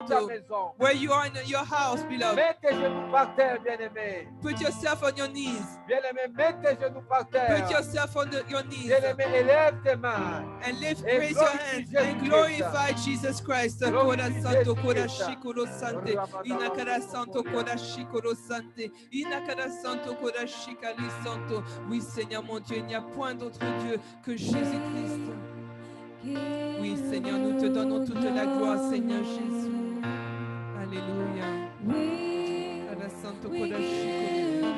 ta Cristo. maison. Where you are in your house, beloved. Mets tes genoux par terre, bien-aimé. Put yourself on your knees. Bien-aimé, mets tes genoux par terre. Put yourself on your knees. Bien-aimé, élève tes mains. And lift, Et raise your glorifie hands and Jésus-Christ. glorify Jesus Christ. Koda Glorifie santo, Jésus koda Christ. shikoro sante. Inakara santo, koda shikoro sante. Inakara santo, koda shikali santo. Oui, Seigneur mon Dieu, il n'y a point d'autre Dieu que Jésus-Christ. Oui, Seigneur, nous te donnons toute la gloire, Seigneur Jésus. Alléluia. Koda santo, koda shikoro.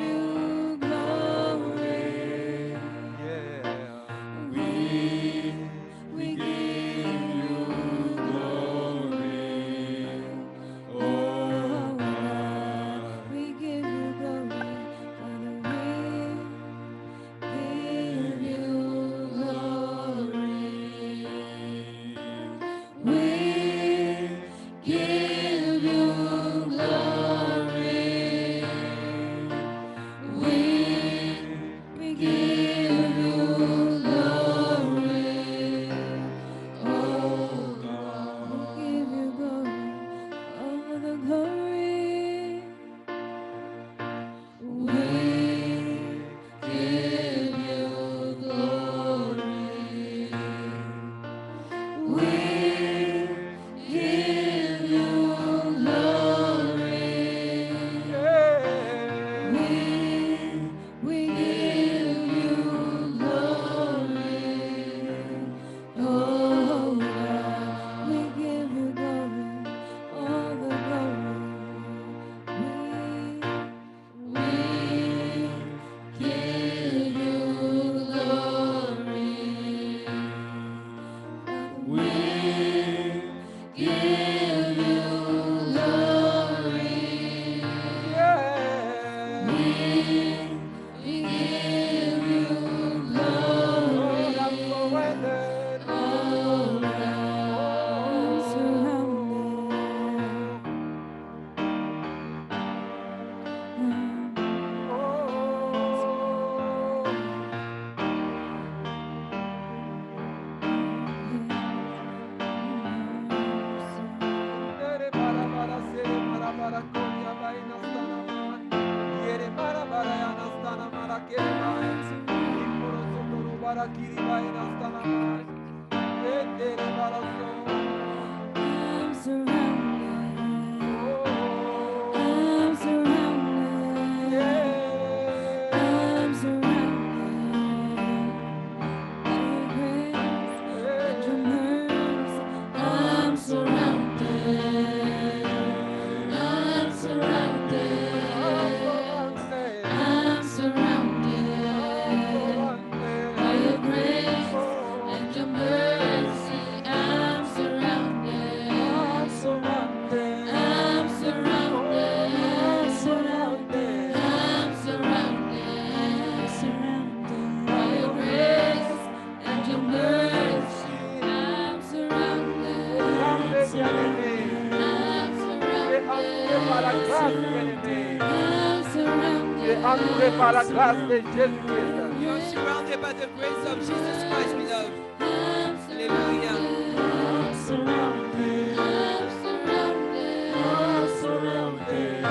Entouré par la grâce de Jésus-Christ. You are surrounded by the grace of Jesus Christ, beloved. Hallelujah. I'm surrounded. I'm surrounded. I'm surrounded.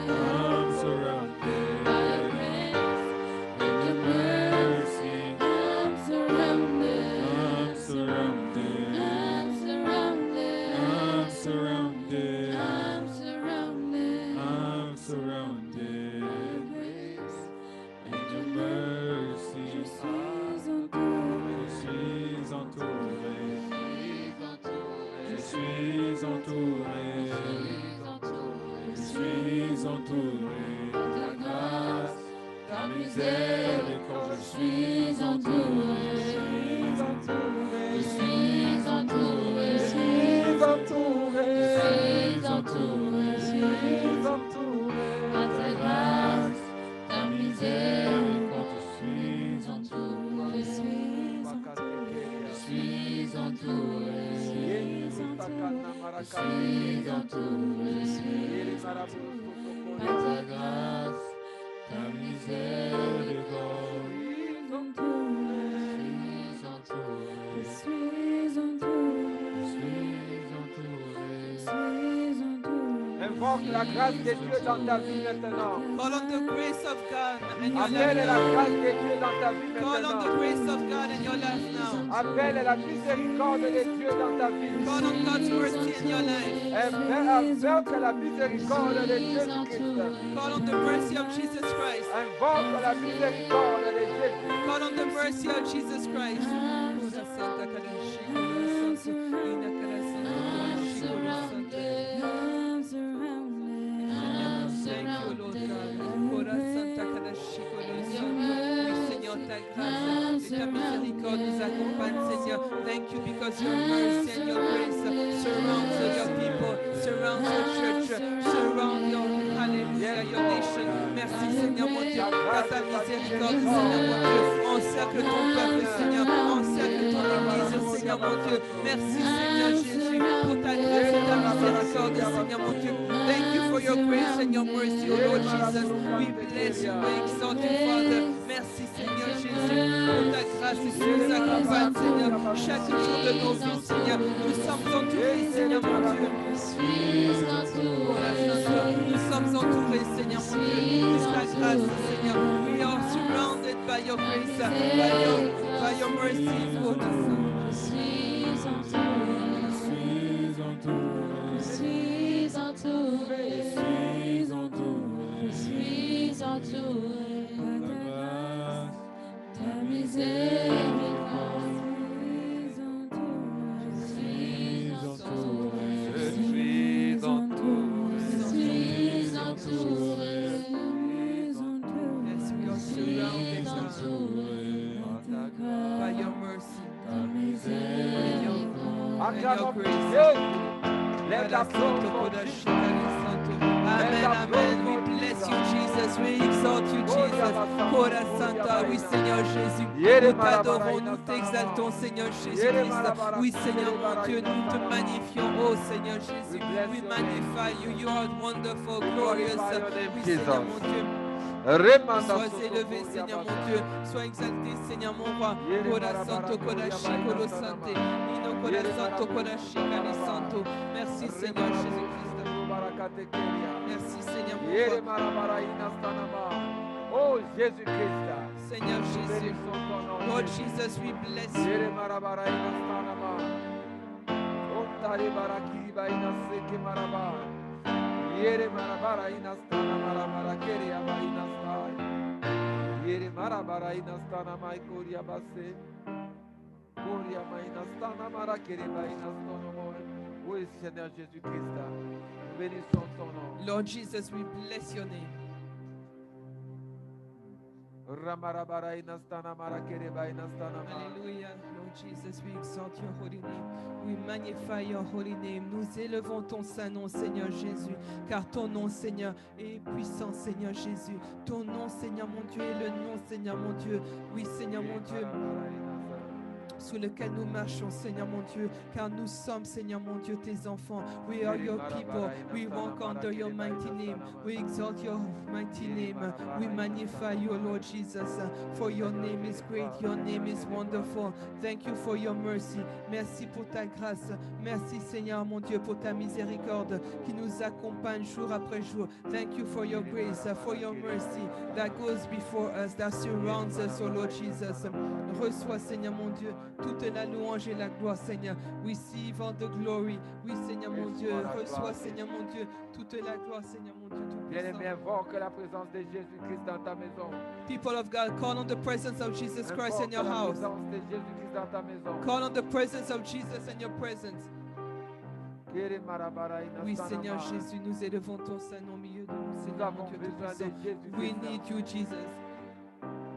I'm surrounded by your grace and your mercy. I'm surrounded. I'm surrounded. I'm surrounded. I'm surrounded. I'm surrounded. I'm surrounded. Grace and your mercy. Je suis entouré. Je suis entouré. Je suis entouré. Par ta grâce, ta miséricorde. Je suis entouré. Je suis entouré. Je suis entouré. Je suis entouré. Je suis entouré. Par ta grâce, ta miséricorde. Je suis entouré. Je suis entouré. Je suis entouré. Par ta grâce, ta miséricorde. Je suis entouré. Je suis entouré. Invoque la grâce de Dieu dans ta vie maintenant. Call on the grace of God in your Appelle life la now. grâce de Dieu dans ta vie Call on the maintenant. grace of God in your life now. Appelle la miséricorde de Dieu dans ta vie. Call on God's mercy in your life. Invoque la miséricorde de Jésus-Christ. Call on the mercy of Jesus Christ. Invoque la miséricorde de Jésus. Call on the mercy of Jesus Christ. Thank you, Lord God. Oui, Seigneur, ta grâce et ta miséricorde nous accompagne, Seigneur. Thank you because your mercy and your grace surrounds your people, surrounds your church, surround your hallelujah, your nation. Merci, Seigneur, mon Dieu, par ta miséricorde, Seigneur, mon Dieu. Encercle ton peuple, Seigneur. Encercle ton église, Seigneur, mon Dieu. Merci, Seigneur Jésus, pour ta grâce et ta miséricorde, Seigneur, mon Dieu. Thank you for your grace and your mercy, O Lord Jesus. We bless you, we exalt you, Father. Merci, Seigneur Jésus, pour ta grâce qui nous accompagne, Seigneur. Chaque jour de nos vies, Seigneur, nous sommes entourés, Seigneur, mon Dieu. Nous sommes entourés, Seigneur, mon Dieu, de ta grâce, Seigneur. We are surrounded by your grace, by your mercy, Lord. By your mercy, and your grace. Lève la Amen, amen. We bless you, Jesus. We exalt you, Jesus. Cora Santa, oui, Seigneur Jésus. Nous t'adorons, nous t'exaltons, Seigneur Jésus-Christ. Oui, Seigneur mon Dieu, nous te magnifions, oh Seigneur Jésus. We magnify you. You are wonderful, glorious. Oui, Seigneur mon Dieu. Sois élevé, Seigneur mon Dieu. Sois exalté, Seigneur mon roi. Cora Santo, Cora Chicolo Sante. Ino Cora Santo, Cora Chicali Santo. Merci, Seigneur Jésus-Christ. Merci, Seigneur mon roi. Oh Jésus-Christ. Seigneur Jésus. Lord Jesus, we bless you. Yere marabara inastana marabara keria ba inastai. Yere marabara inastana mai koria base. Koria ma inastana mara keria ba inastono moi. Oui, Seigneur Jésus-Christ, nous bénissons ton nom. Lord Jesus, we bless your name. Ramarabara inastana mara keria ba inastana ma. Hallelujah, Lord Jesus, we exalt your holy name. We magnify your holy name. Nous élevons ton saint nom, Seigneur Jésus, car ton nom, Seigneur, est puissant, Seigneur Jésus. Ton nom, Seigneur mon Dieu, est le nom, Seigneur mon Dieu. Oui, Seigneur mon Dieu, sous lequel nous marchons, Seigneur mon Dieu, car nous sommes, Seigneur mon Dieu, tes enfants. We are your people. We walk under your mighty name. We exalt your mighty name. We magnify you, Lord Jesus, for your name is great. Your name is wonderful. Thank you for your mercy. Merci pour ta grâce. Merci, Seigneur mon Dieu, pour ta miséricorde qui nous accompagne jour après jour. Thank you for your grace, for your mercy that goes before us, that surrounds us, oh Lord Jesus. Reçois, Seigneur mon Dieu, toute la louange et la gloire, Seigneur. Receive all the glory. Oui, Seigneur mon Dieu. Reçois, Seigneur mon Dieu, toute la gloire, Seigneur mon Dieu. Bien-aimé, invoque la présence de Jésus-Christ dans ta maison. People of God, call on the presence of Jesus Christ in your house. Invoque la présence de Jésus-Christ dans ta maison. Call on the presence of Jesus in your presence. Oui, Seigneur Jésus, nous élevons ton Saint-Nom au milieu de nous. Nous Seigneur avons mon Dieu besoin de Tout-Puissant. Jésus-Christ. We need you, Jesus.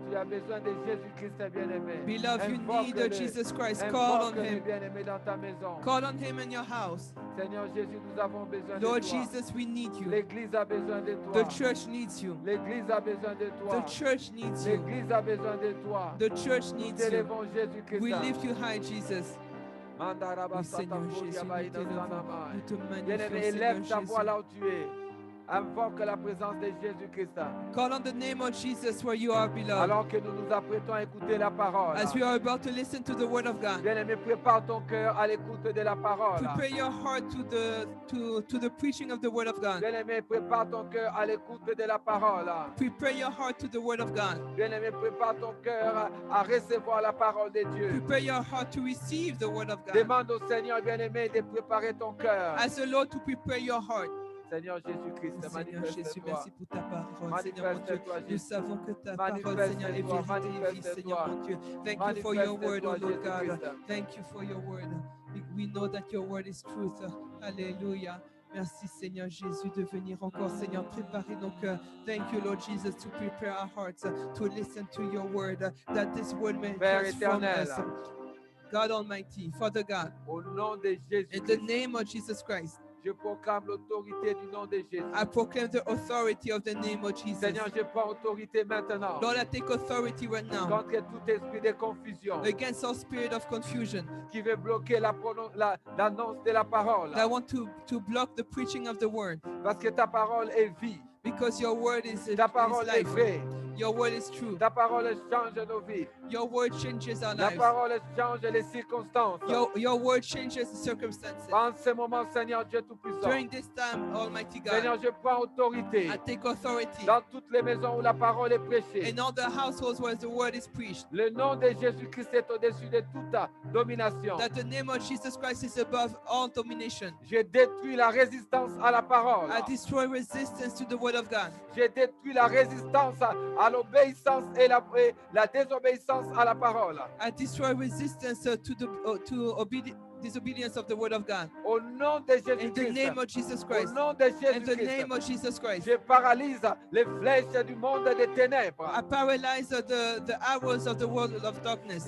Tu as besoin de Jésus-Christ, bien-aimé. Beloved, you need Invoque-le. Jesus Christ. Call on Invoque-le, him. bien-aimé, dans ta maison. Call on him in your house. Seigneur Jésus, nous avons besoin Lord de toi. Jesus, we need you. L'Église a besoin de toi. The church needs you. L'Église a besoin de The toi. church needs you. L'Église a besoin de toi. The church Nous needs you. t'élevons Jésus-Christ. We lift you high, Jesus. Mandaraba Oui, Seigneur Satakoria Jésus, nous Baïna t'élevons. Sanamai. Nous te Bien-aimé, magnifions, élève Seigneur ta Jésus. voix là où tu es. Invoque la présence de Jésus-Christ. Call on the name of Jesus where you are, beloved. Alors que nous nous apprêtons à écouter la parole. As we are about to listen to the word of God, Bien-aimé, prépare ton cœur à l'écoute de la parole. prepare your heart to the preaching of the word of God. Bien-aimé, prépare ton cœur à l'écoute de la parole. Prepare your heart to the word of God. Bien-aimé, prépare ton cœur à recevoir la parole de Dieu. Prepare your heart to receive the word of God. Demande au Seigneur, bien-aimé, de préparer ton cœur. Ask the Lord to prepare your heart. Seigneur Jésus-Christ, Seigneur Jésus, manifeste-toi. merci pour ta parole, Seigneur mon Dieu. Manifeste-toi, Nous Jésus. savons que ta parole, Seigneur, est Manifeste-toi, vérité et vie, Seigneur mon Dieu. Thank you for your word, oh Lord God. Jésus-Christ. Thank you for your word. We know that your word is truth. Alléluia. Merci Seigneur Jésus de venir encore, Seigneur, préparer nos cœurs. Thank you, Lord Jesus, to prepare our hearts to listen to your word, that this word may Père transform éternel, us. God Almighty, Father God, au nom de in the Jésus-Christ, name of Jesus Christ, je proclame l'autorité du nom de Jésus. I proclaim the authority of the name of Jesus. Seigneur, je prends autorité maintenant Lord, I take authority right now contre tout esprit de confusion against all spirit of confusion qui veut bloquer l'annonce de la parole. that want to block the preaching of the word, Parce que ta parole est vie, because your word is ta parole est life. vraie, Your word is true. ta parole change nos vies, Your word changes our la lives. parole change les circonstances. Your word changes the circumstances. En ce moment, Seigneur Dieu Tout-Puissant, During this time, Almighty Seigneur, God, je prends autorité I take authority dans toutes les maisons où la parole est prêchée. in all the households where the word is preached, Le nom de Jésus-Christ est au-dessus de toute domination. that the name of Jesus Christ is above all domination. Je détruis la résistance à la parole. I destroy resistance to the word of God. Je détruis la résistance à l'obéissance et la désobéissance à la parole. I destroy resistance to disobedience of the word of God. Au nom de In the name Jésus-Christ, of Jesus au Christ. nom de In the name Jésus-Christ, of Jesus Christ. je paralyse les flèches du monde des ténèbres. I paralyze the arrows of the world of darkness.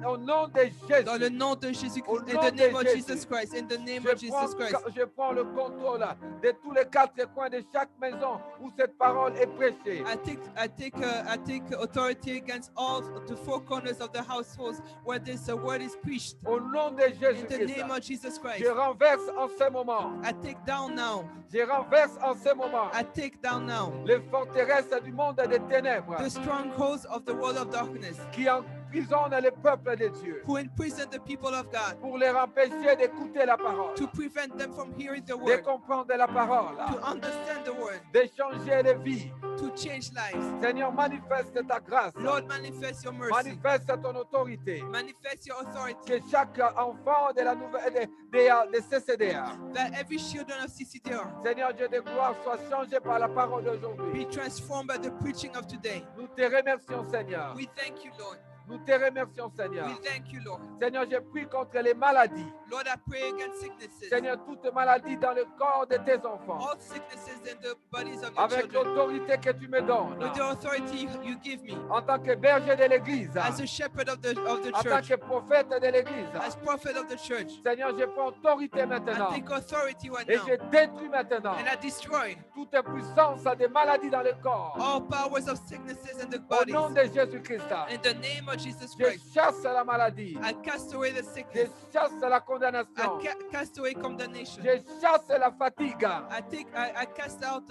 Au nom de Dans le Jésus, nom de Jésus Au Christ. In nom the de name of Jésus. Jesus Christ. In the name of Jesus Christ. je prends le contrôle de tous les quatre coins de chaque maison où cette parole est prêchée. I take authority against all the four corners of the households where this word is preached. Au nom de In the Jésus-Christ, name of Jesus Christ. je renverse en ce moment, I take down now. je renverse en ce moment I take down now les forteresses du monde des ténèbres the strongholds of the world of darkness qui emprisonnent le peuple de Dieu who imprison the people of God, pour les empêcher d'écouter la parole, to prevent them from hearing the de word, comprendre la parole, to understand the word, de changer de vie. to change lives. Seigneur, manifeste ta grâce, Lord, manifest your mercy. manifeste ton autorité. Manifest your authority. Que chaque enfant de la nouvelle de CCDA, That every children of CCDR Seigneur Dieu de gloire, soit changé par la parole d'aujourd'hui. be transformed by the preaching of today. Nous te remercions, Seigneur. We thank you, Lord. Nous te remercions, Seigneur. We thank you, Lord. Seigneur, je prie contre les maladies. Lord, I pray against sicknesses. Seigneur, toute maladie dans le corps de tes enfants. All sicknesses in the bodies of your Avec children. l'autorité que tu me donnes. With the authority you give me. En tant que berger de l'Église. As a shepherd of the En tant church. que prophète de l'Église. As prophet of the church. Seigneur, je prends autorité I maintenant. take authority right Et now. je détruis maintenant And I destroy toute puissance des maladies dans le corps. all powers of sicknesses in the Au bodies. nom de Jésus-Christ. In the name of Jesus Je Christ. chasse la maladie. I cast away the Je sickness. chasse la I condamnation. cast away condemnation. Je chasse la fatigue. I cast out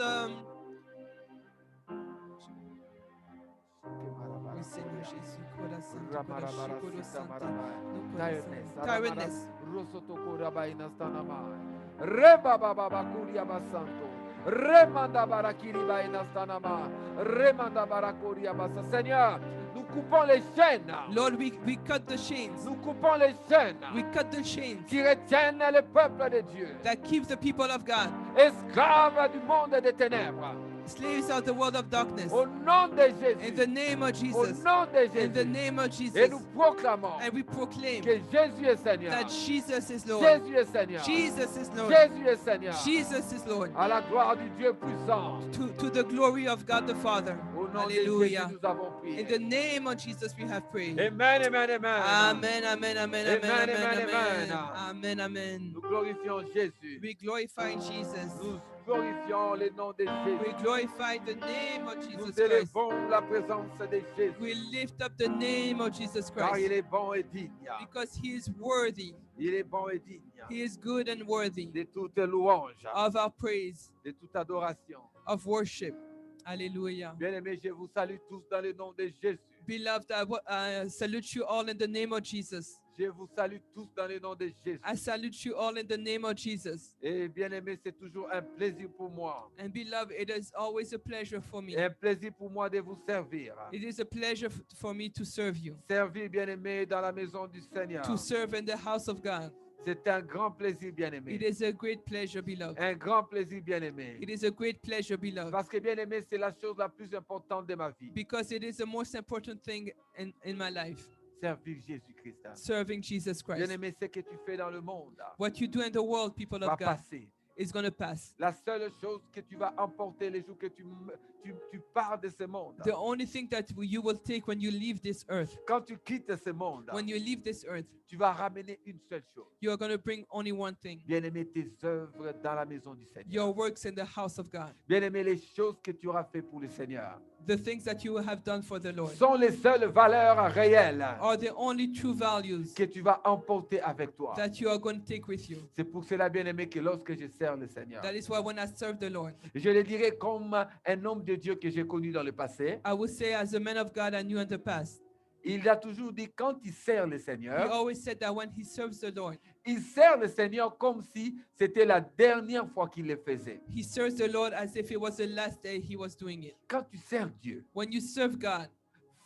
Oui, Seigneur Jésus, Kola Santo, Kola Shikolo Santo, no Kola Santo. Tiredness. Rebababa kuria basanto. Remanda barakiri bainastanama. Remanda barakoria basa. Seigneur, nous coupons les chaînes. Lord, we cut the chains. Nous coupons les chaînes We cut the chains qui retiennent le peuple de Dieu. that keep the people of God, Esclaves du monde des ténèbres. slaves of the world of darkness. Au nom de In the Jésus. name of Au Jesus. nom de In the Jésus. name of Et Jesus. nous proclamons And we proclaim que Jésus est Seigneur. that Jesus is Lord. Jésus est Seigneur. Jesus is Lord. Jésus est Seigneur. Jesus is Lord. À la gloire du Dieu puissant. To the glory of God the Father. Au nom de Hallelujah. Jésus, nous avons In prié. the name of Jesus we have prayed. Amen, amen, amen. Amen, amen, amen, amen, Amen, amen, amen, amen. amen. Amen, amen. Nous glorifions Jésus. We glorify Jesus. Nous glorifions le nom de We Jésus. glorify the name of Nous Jesus Christ. élevons la présence de Jésus. We lift up the name of Jesus Car il Christ est bon et digne. because he is worthy. Il est bon et digne He is good and worthy de toute louange, of our praise, de toute adoration. of worship. Hallelujah. Bien-aimés, je vous salue tous dans le nom de Jésus. Beloved, I salute you all in the name of Jesus. Je vous salue tous dans le nom de Jésus. I salute you all in the name of Jesus. Et bien-aimés, c'est toujours un plaisir pour moi. And beloved, it is always a pleasure for me. Et un plaisir pour moi de vous servir. It is a pleasure for me to serve you, Servir, bien-aimés, dans la maison du Seigneur. to serve in the house of God. C'est un grand plaisir, It bien-aimé. is a great pleasure, beloved. Un grand plaisir, bien-aimé. It is a great pleasure, beloved, Parce que, bien-aimé, c'est la chose la plus importante de ma vie. because it is the most important thing in my life, Servir Jésus-Christ. serving Jesus Christ. Bien-aimé, ce que tu fais dans le monde What you do in the world, people va of God, passer. is going to pass. La seule chose que tu vas emporter les jours que tu pars de ce monde, The only thing that you will take when you leave this earth, quand tu quittes ce monde, when you leave this earth, tu vas ramener une seule chose. you are going to bring only one thing: Bien-aimé, tes œuvres dans la maison du Seigneur. your works in the house of God. Bien-aimé, les choses que tu auras fait pour le Seigneur The things that you have done for the Lord sont les seules valeurs réelles are the only true values que tu vas emporter avec toi. that you are going to take with you. C'est pour cela, bien-aimé, que lorsque je sers le Seigneur, That is why when I serve the Lord, je le dirai comme un homme de Dieu que j'ai connu dans le passé. I would say, as a man of God I knew in the past, Il a toujours dit, quand il sert le he Seigneur, always said that when he serves the Lord, il sert le Seigneur comme si c'était la dernière fois qu'il le faisait. he serves the Lord as if it was the last day he was doing it. Quand tu sers Dieu, When you serve God,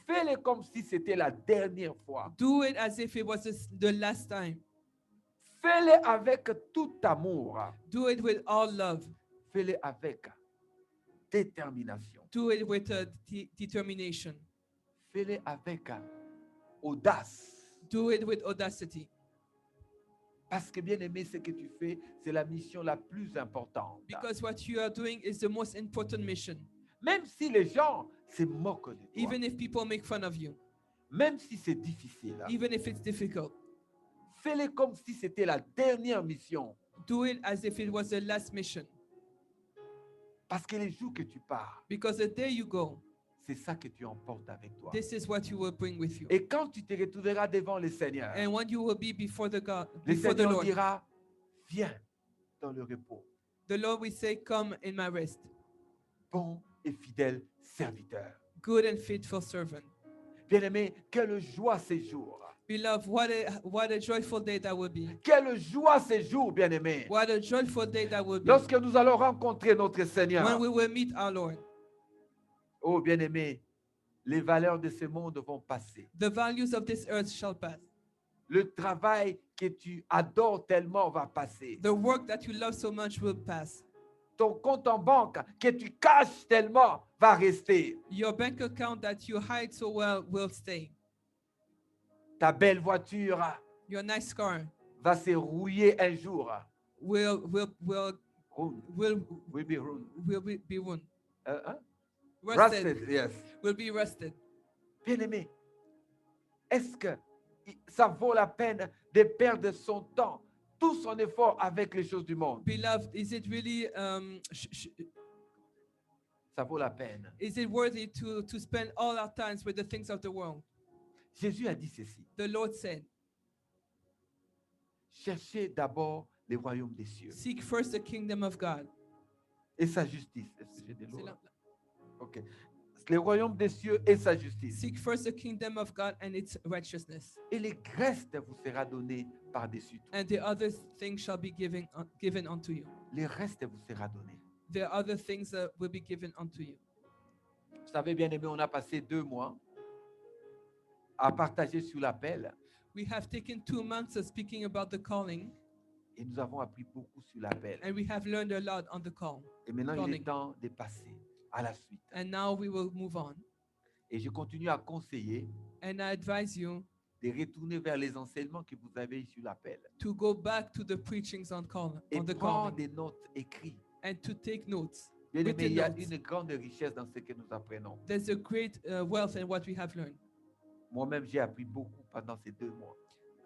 fais-le comme si c'était la dernière fois. do it as if it was the last time. Fais-le avec tout amour. Do it with all love. Fais-le avec détermination. Do it with determination. Fais-le avec audace. Do it with audacity. Parce que, bien aimé, ce que tu fais, c'est la mission la plus importante. Because what you are doing is the most important mission. Même si les gens se moquent de toi, Even if people make fun of you, même si c'est difficile, even if it's difficult, fais-le comme si c'était la dernière mission. do it as if it was the last mission. Parce que les jours que tu pars, Because the day you go, c'est ça que tu emportes avec toi. this is what you will bring with you. Et quand tu te retrouveras devant le Seigneur, And when you will be before the God, le before the Seigneur Lord, dira, viens dans le repos, the Lord will say, "Come in my rest, bon et fidèle serviteur. good and faithful servant." Bien-aimé, quelle joie ces jours. Beloved, what a joyful day that will be. Quelle joie ces jours, bien-aimé. What a joyful day that will be Lorsque nous allons rencontrer notre when Seigneur. we will meet our Lord. Oh, bien-aimé, les valeurs de ce monde vont passer. The values of this earth shall pass. Le travail que tu adores tellement va passer. The work that you love so much will pass. Ton compte en banque que tu caches tellement va rester. Your bank account that you hide so well will stay. Ta belle voiture Your nice car va se rouiller un jour. will Ruined. will Will be ruined. be ruined. Hein? Rusted. Rusted, yes. Will be rusted. Bien-aimé, est-ce que ça vaut la peine de perdre son temps, tout son effort avec les choses du monde? Beloved, is it really Ça vaut la peine. is it worthy to spend all our times with the things of the world? Jésus a dit ceci. The Lord said, Cherchez d'abord le royaume des cieux "Seek first the kingdom of God." et sa justice. Est-ce que j'ai des C'est lots là- là? Ok. Le royaume des cieux et sa justice. Seek first the kingdom of God and its righteousness, Et le reste vous sera donné par-dessus tout. and the other things shall be given unto you. Le reste vous sera donné. The other things that will be given unto you. Vous savez, bien aimé, on a passé 2 mois à partager sur l'appel We have taken 2 months of speaking about the calling, et nous avons appris beaucoup sur l'appel. and we have learned a lot on the call. Et maintenant, il Calling. est temps de passer à la suite. And now we will move on. Et je continue à conseiller And I advise you de retourner vers les enseignements que vous avez sur l'appel to go back to the preachings on et the prendre calling, des notes écrites. and to take notes. Bien aimé, Written il y a notes. une grande richesse dans ce que nous apprenons. There's a great wealth in what we have learned. Moi-même, j'ai appris beaucoup pendant ces 2 mois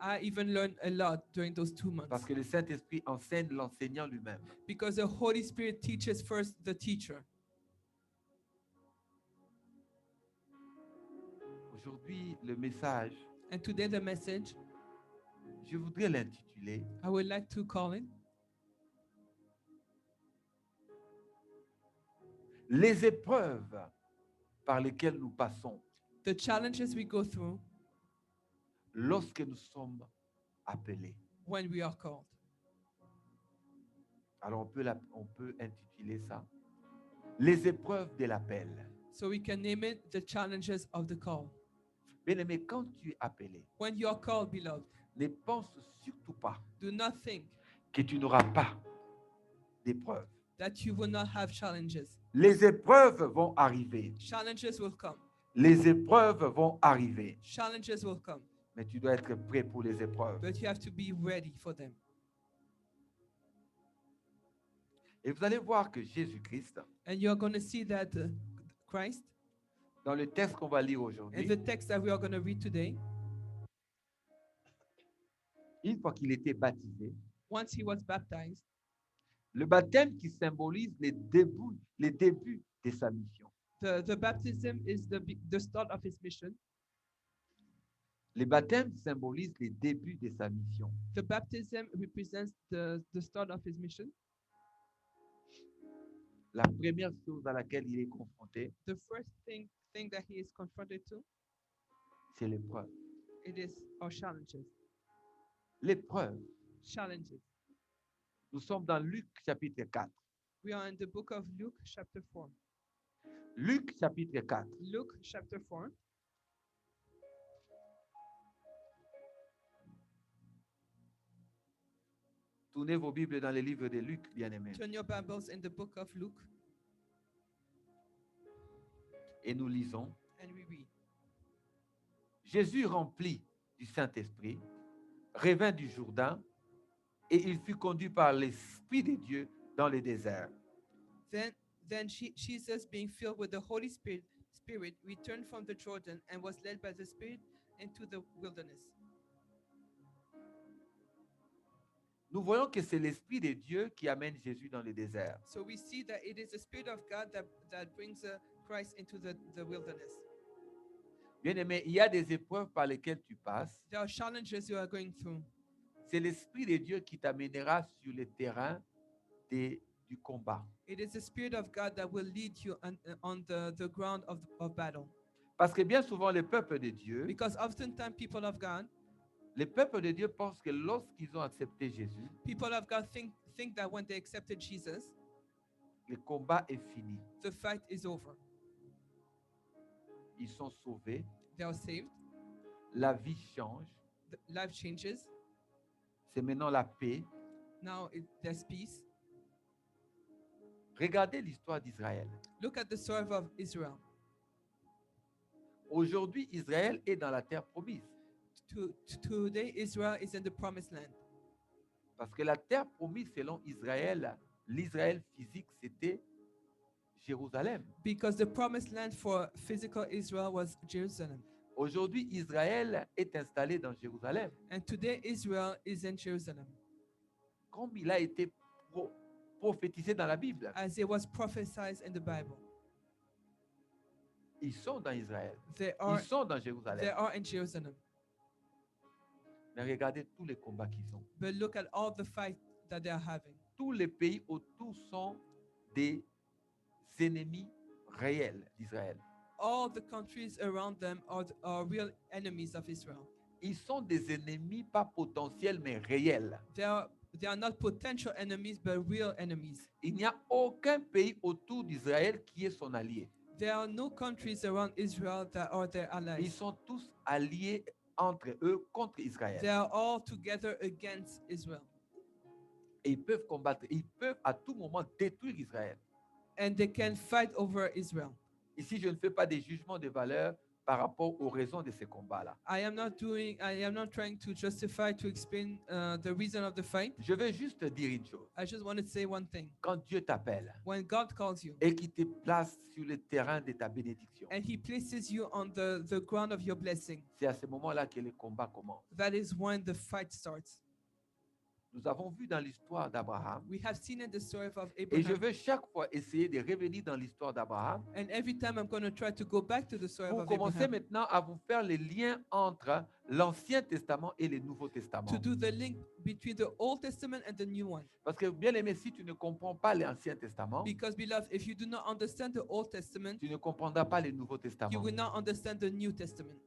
I even learned a lot during those 2 months parce que le Saint-Esprit enseigne l'enseignant lui-même. because the Holy Spirit teaches first the teacher. Aujourd'hui, le message, And today the message, Je voudrais l'intituler I would like to call it Les épreuves par lesquelles nous passons The Challenges We Go Through lorsque nous sommes appelés. When We Are Called. Alors on peut intituler ça Les épreuves de l'appel. So we can name it The Challenges of the Call. Bien-aimé, quand tu es appelé, When you are called, beloved, ne pense surtout pas do not think que tu n'auras pas d'épreuves. that you will not have challenges. Les épreuves vont arriver. Challenges will come. Les épreuves vont arriver. Challenges will come. Mais tu dois être prêt pour les épreuves. But you have to be ready for them. Et vous allez voir que Jésus-Christ, And you're going to see that Christ, dans le texte qu'on va lire in aujourd'hui, the text that we are going to read today, une fois qu'il était baptisé, once he was baptized, le baptême qui symbolise les débuts de sa mission. the baptism is the start of his mission. Les baptêmes symbolisent les débuts de sa mission. The baptism represents the start of his mission. La première chose à laquelle il est confronté, The first thing that he is confronted to, c'est l'épreuve. it is our challenges. L'épreuve. Challenges. Nous sommes dans Luc chapitre 4. We are in the book of Luke, chapter 4. Luc chapitre 4. Luke, chapter 4. Tournez vos Bibles dans les livres de Luc, bien-aimés. Turn your Bibles in the book of Luke, Et nous lisons. and we read. Jésus rempli du Saint-Esprit, revint du Jourdain, et il fut conduit par l'Esprit de Dieu dans le désert. Then Jesus, being filled with the Holy Spirit, returned from the Jordan and was led by the Spirit into the wilderness. Nous voyons que c'est l'Esprit de Dieu qui amène Jésus dans le désert. So we see that it is the Spirit of God that brings Christ into the wilderness. Bien-aimé, il y a des épreuves par lesquelles tu passes. There are challenges you are going through. C'est l'Esprit de Dieu qui t'amènera sur le terrain du combat. It is the Spirit of God that will lead you on the ground of battle. Parce que bien souvent, le peuple de Dieu, Because oftentimes people of God pensent que lorsqu'ils ont accepté Jésus, People of God think that when they accepted Jesus, le combat est fini. the fight is over. Ils sont sauvés, They are saved. la vie change, Life changes. c'est maintenant la paix. Now there's peace. Regardez l'histoire d'Israël. Look at the story of Israel. Aujourd'hui, Israël est dans la terre promise. Today, Israel is in the promised land. Parce que la terre promise, selon Israël, l'Israël physique, c'était Jérusalem. Because the promised land for physical Israel was Jerusalem. Aujourd'hui, Israël est installé dans Jérusalem. And today, Israel is in Jerusalem. Comme il a été prophétisé dans la Bible. As it was prophesied in the Bible. Ils sont dans Israël. They Ils sont dans Jérusalem. are in Jerusalem. Mais regardez tous les combats qu'ils ont. But look at all the fights that they are having. Tous les pays autour sont des ennemis réels d'Israël. All the countries around them are real enemies of Israel. Ils sont des ennemis pas potentiels mais réels. They are not potential enemies, but real enemies. Il n'y a aucun pays autour d'Israël qui est son allié. There are no countries around Israel that are their Ils allies. sont tous alliés entre eux contre Israël. They are all together against Israel. Et ils peuvent combattre, ils peuvent à tout moment détruire Israël. And they can fight over Israel. Ici, je ne fais pas des jugements de valeur par rapport aux raisons de ces combats-là. I am not trying to justify, to explain the reason of the fight. Je vais juste dire une chose. I just want to say one thing. Quand Dieu t'appelle When God calls you et qu'il te place sur le terrain de ta bénédiction, and He places you on the ground of your blessing, c'est à ce moment-là que le combat commence. that is when the fight starts. Nous avons vu dans l'histoire d'Abraham, We have seen in the story of et je Abraham. veux chaque fois essayer de revenir dans l'histoire d'Abraham And every time I'm going to try to go back to the story pour of commencer Abraham maintenant à vous faire les liens entre l'Ancien Testament et le Nouveau Testament. to do the link between the Old Testament and the new one. Parce que, bien aimé, si tu ne comprends pas l'Ancien Testament, Because, beloved, if you do not understand the Old Testament, tu ne comprendras pas le Nouveau you Testament. will not understand the New Testament.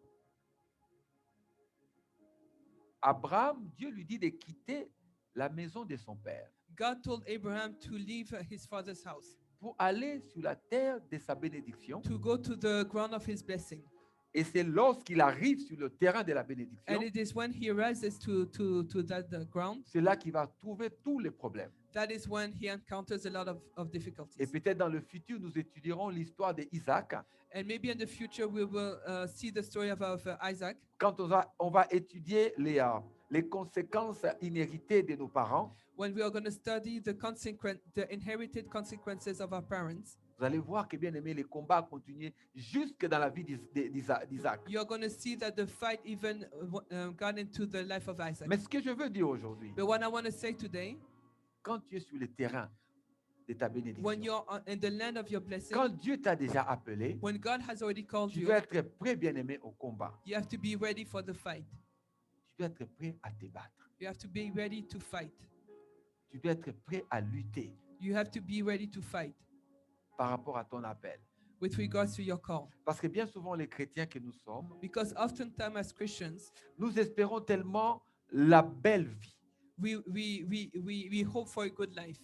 Abraham, Dieu lui dit de quitter la maison de son père God told Abraham to leave his father's house, pour aller sur la terre de sa bénédiction. to go to the ground of his blessing. Et c'est lorsqu'il arrive sur le terrain de la And bénédiction, it is when he rises to that ground, c'est là qu'il va trouver tous les problèmes. that is when he encounters a lot of Et difficulties. peut-être dans le futur, nous étudierons l'histoire d'Isaac. And maybe in the future we will see the story of Isaac. Quand on va étudier les conséquences inhéritées de nos parents, When we are going to study the inherited consequences of our parents, vous allez voir que, bien aimé, les combats ont continué jusque dans la vie d'Isaac. you are going to see that the fight even got into the life of Isaac. Mais ce que je veux dire aujourd'hui, But what I want to say today, quand tu es sur le terrain de ta when bénédiction, you're in the land of your blessing, quand Dieu t'a déjà appelé, when God has already called tu you, dois être prêt, bien aimé, au combat. you have to be ready for the fight. Tu dois être prêt à te battre. You have to be ready to fight. Tu dois être prêt à lutter You have to be ready to fight par rapport à ton appel. with regards to your call. Parce que bien souvent, les chrétiens que nous sommes, Because oftentimes as Christians, nous espérons tellement la belle vie we hope for a good life.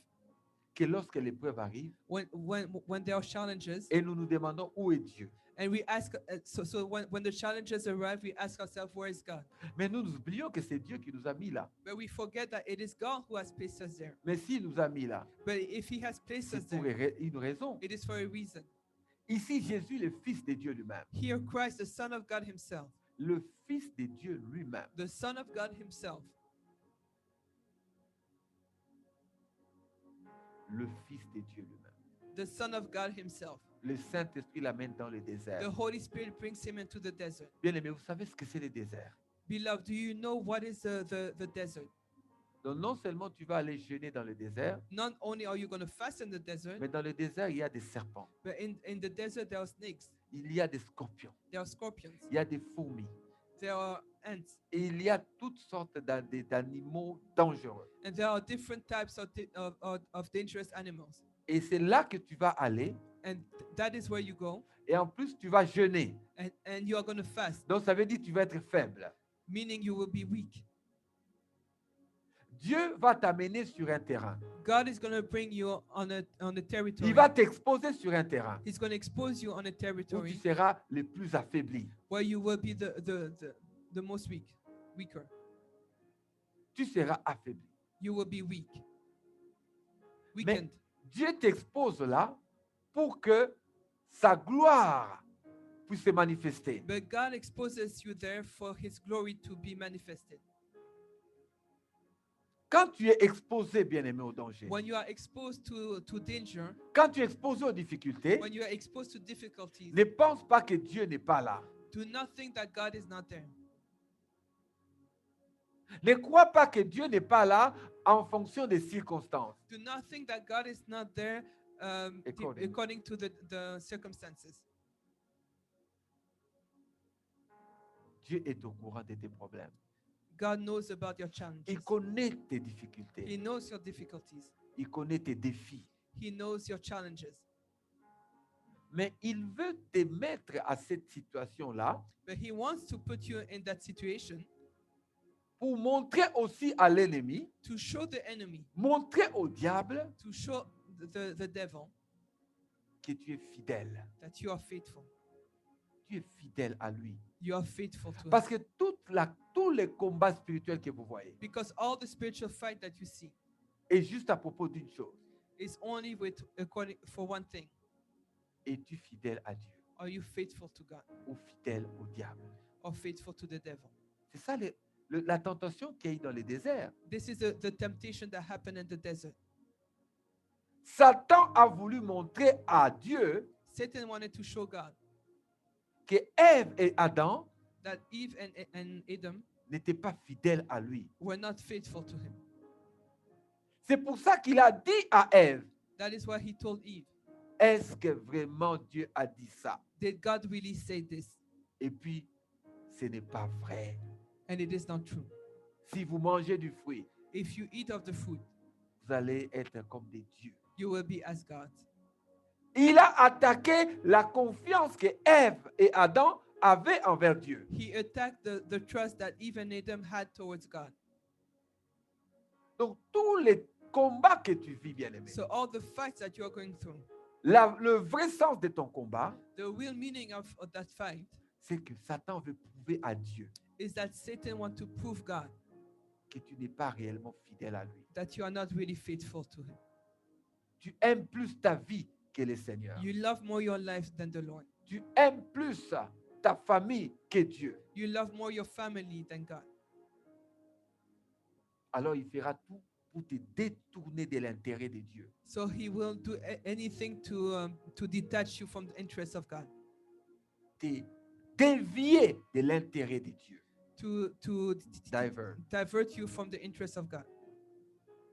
que lorsque l'épreuve arrive, When there are challenges, et nous nous demandons où est Dieu. and we ask, so when the challenges arrive, we ask ourselves, where is God? Mais nous oublions que c'est Dieu qui nous a mis là. But we forget that it is God who has placed us there. Mais s'il nous a mis là, But if He has placed us c'est pour there, une raison. it is for a reason. Ici, Jésus, le Fils de Dieu lui-même. Here, Christ, the Son of God Himself, Le Fils de Dieu lui-même. the Son of God Himself, Le Fils de Dieu lui-même. the Son of God Himself. Le Saint-Esprit l'amène dans le The désert. Holy Spirit brings Him into the desert. Bien aimé, vous savez ce que c'est le désert? Beloved, do you know what is the desert? Donc non seulement tu vas aller jeûner dans le désert, Not only are you going to fast in the desert, mais dans le désert, il y a des serpents, but in the desert there are snakes, il y a des scorpions, there are scorpions, il y a des fourmis, there are ants, et il y a toutes sortes d'animaux dangereux. and there are different types of dangerous animals. Et c'est là que tu vas aller, And that is where you go, et en plus tu vas jeûner. and you are going to fast, Donc ça veut dire que tu vas être faible. meaning you will be weak. Dieu va t'amener sur un terrain. God is going to bring you on a territory. Il va t'exposer sur un terrain He's going to expose you on a où tu territory seras le plus affaibli. where you will be the most weaker. Tu seras affaibli. You will be weakened. Dieu t'expose là pour que sa gloire puisse se manifester. But God exposes you there for His glory to be manifested. Quand tu es exposé, bien-aimé, au danger, When you are exposed to danger, quand tu es exposé aux difficultés, when you are exposed to difficulties, ne pense pas que Dieu n'est pas là. do not think that God is not there. Ne crois pas que Dieu n'est pas là en fonction des circonstances. Do not think that God is not there according to the circumstances. Dieu est au courant de tes problèmes. God knows about your challenges. Il connaît tes He difficultés. knows your difficulties. Il connaît tes défis. He knows your challenges. Mais il veut te mettre à cette situation-là But He wants to put you in that situation pour montrer aussi à l'ennemi, to show the enemy, montrer au diable to show the devil que tu es fidèle. that you are faithful. Tu es fidèle à lui. You are faithful to Parce Him. que tous les combats spirituels que vous voyez Because all the spiritual fight that you see est juste à propos d'une chose. is only for one thing. Es-tu fidèle à Dieu Are you faithful to God ou fidèle au diable? or faithful to the devil? C'est ça la tentation qu'il y a eu dans les déserts. This is the temptation that happened in the desert. Satan a voulu montrer à Dieu Satan wanted to show God que Ève et Adam that Eve and Adam n'étaient pas fidèles à lui. were not faithful to Him. C'est pour ça qu'il a dit à Ève, That is why he told Eve, est-ce que vraiment Dieu a dit ça? did God really say this? Et puis, ce n'est pas vrai. And it is not true. Si vous mangez du fruit, If you eat of the fruit, vous allez être comme des dieux. you will be as God. Il a attaqué la confiance que Ève et Adam avaient envers Dieu. He attacked the trust that Eve and Adam had towards God. Donc, tous les combats que tu vis, bien-aimé, So all the fights that you're going through, le vrai sens de ton combat, the real meaning of that fight c'est que Satan veut prouver à Dieu is that Satan wants to prove God que tu n'es pas réellement fidèle à lui. that you are not really faithful to him. Tu aimes plus ta vie que le Seigneur. You love more your life than the Lord. Tu aimes plus ta famille que Dieu. You love more your family than God. Alors il fera tout pour te détourner de l'intérêt de Dieu. So he will do anything to detach you from the interests of God, Te dévier de l'intérêt de Dieu. to divert you from the interests of God.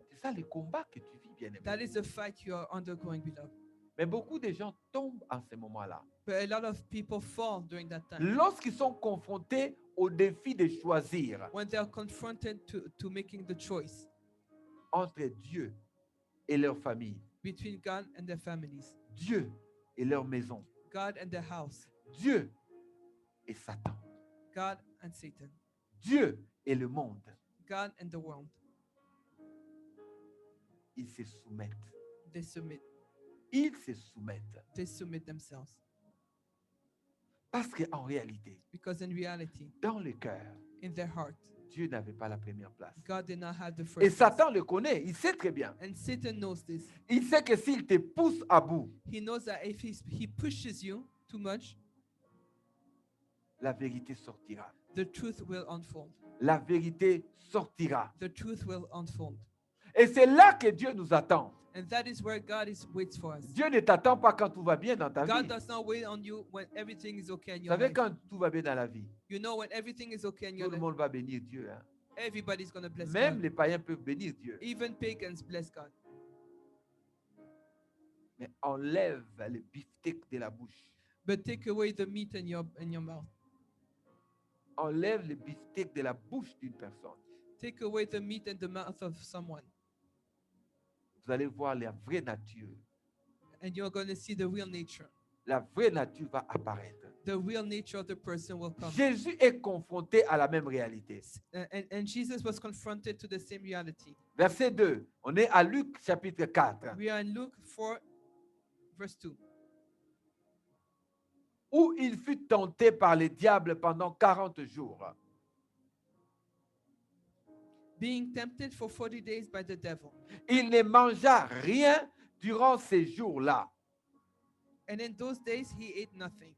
C'est ça le combat que tu vis, bien-aimé. That is the fight you are undergoing, beloved. Mais beaucoup de gens tombent en ce moment-là. But a lot of people fall during that time Lorsqu'ils sont confrontés au défi de choisir when they are confronted to making the choice entre Dieu et leur famille, between God and their families, Dieu et leur maison, God and their house, Dieu et Satan, God and Satan, Dieu et le monde. God and the world. Ils se soumettent. They submit. Ils se soumettent. They submit themselves. Parce qu'en réalité, Because in reality, dans le cœur, in their heart, Dieu n'avait pas la première place. God did not have the Et first place. Satan le connaît, il sait très bien. And Satan knows this. Il sait que s'il te pousse à bout, He knows that if he pushes you too much, la vérité sortira. the truth will unfold. La vérité sortira. The truth will unfold. Et c'est là que Dieu nous attend. And that is where God waits for us. Dieu ne t'attend pas quand tout va bien dans ta God vie. does not wait on you when everything is okay in Vous your savez, life. quand tout va bien dans la vie, You know, when everything is okay in tout your le life, monde va bénir Dieu. Hein. everybody's going to bless Même God. les païens peuvent bénir Dieu. Even pagans bless God. Mais enlève le beefsteak de la bouche. But take away the meat in your mouth. Enlève le beefsteak de la bouche d'une personne. Take away the meat in the mouth of someone. Vous allez voir la vraie nature. And you're going to see the real nature. La vraie nature va apparaître. The real nature of the person will come. Jésus est confronté à la même réalité. And Jesus was confronted to the same reality. Verset 2. On est à Luc chapitre 4. We are in Luke 4, verse 2. Où il fut tenté par le diable pendant 40 jours. Being tempted for 40 days by the devil. Il ne mangea rien durant ces jours-là. And in those days he ate nothing.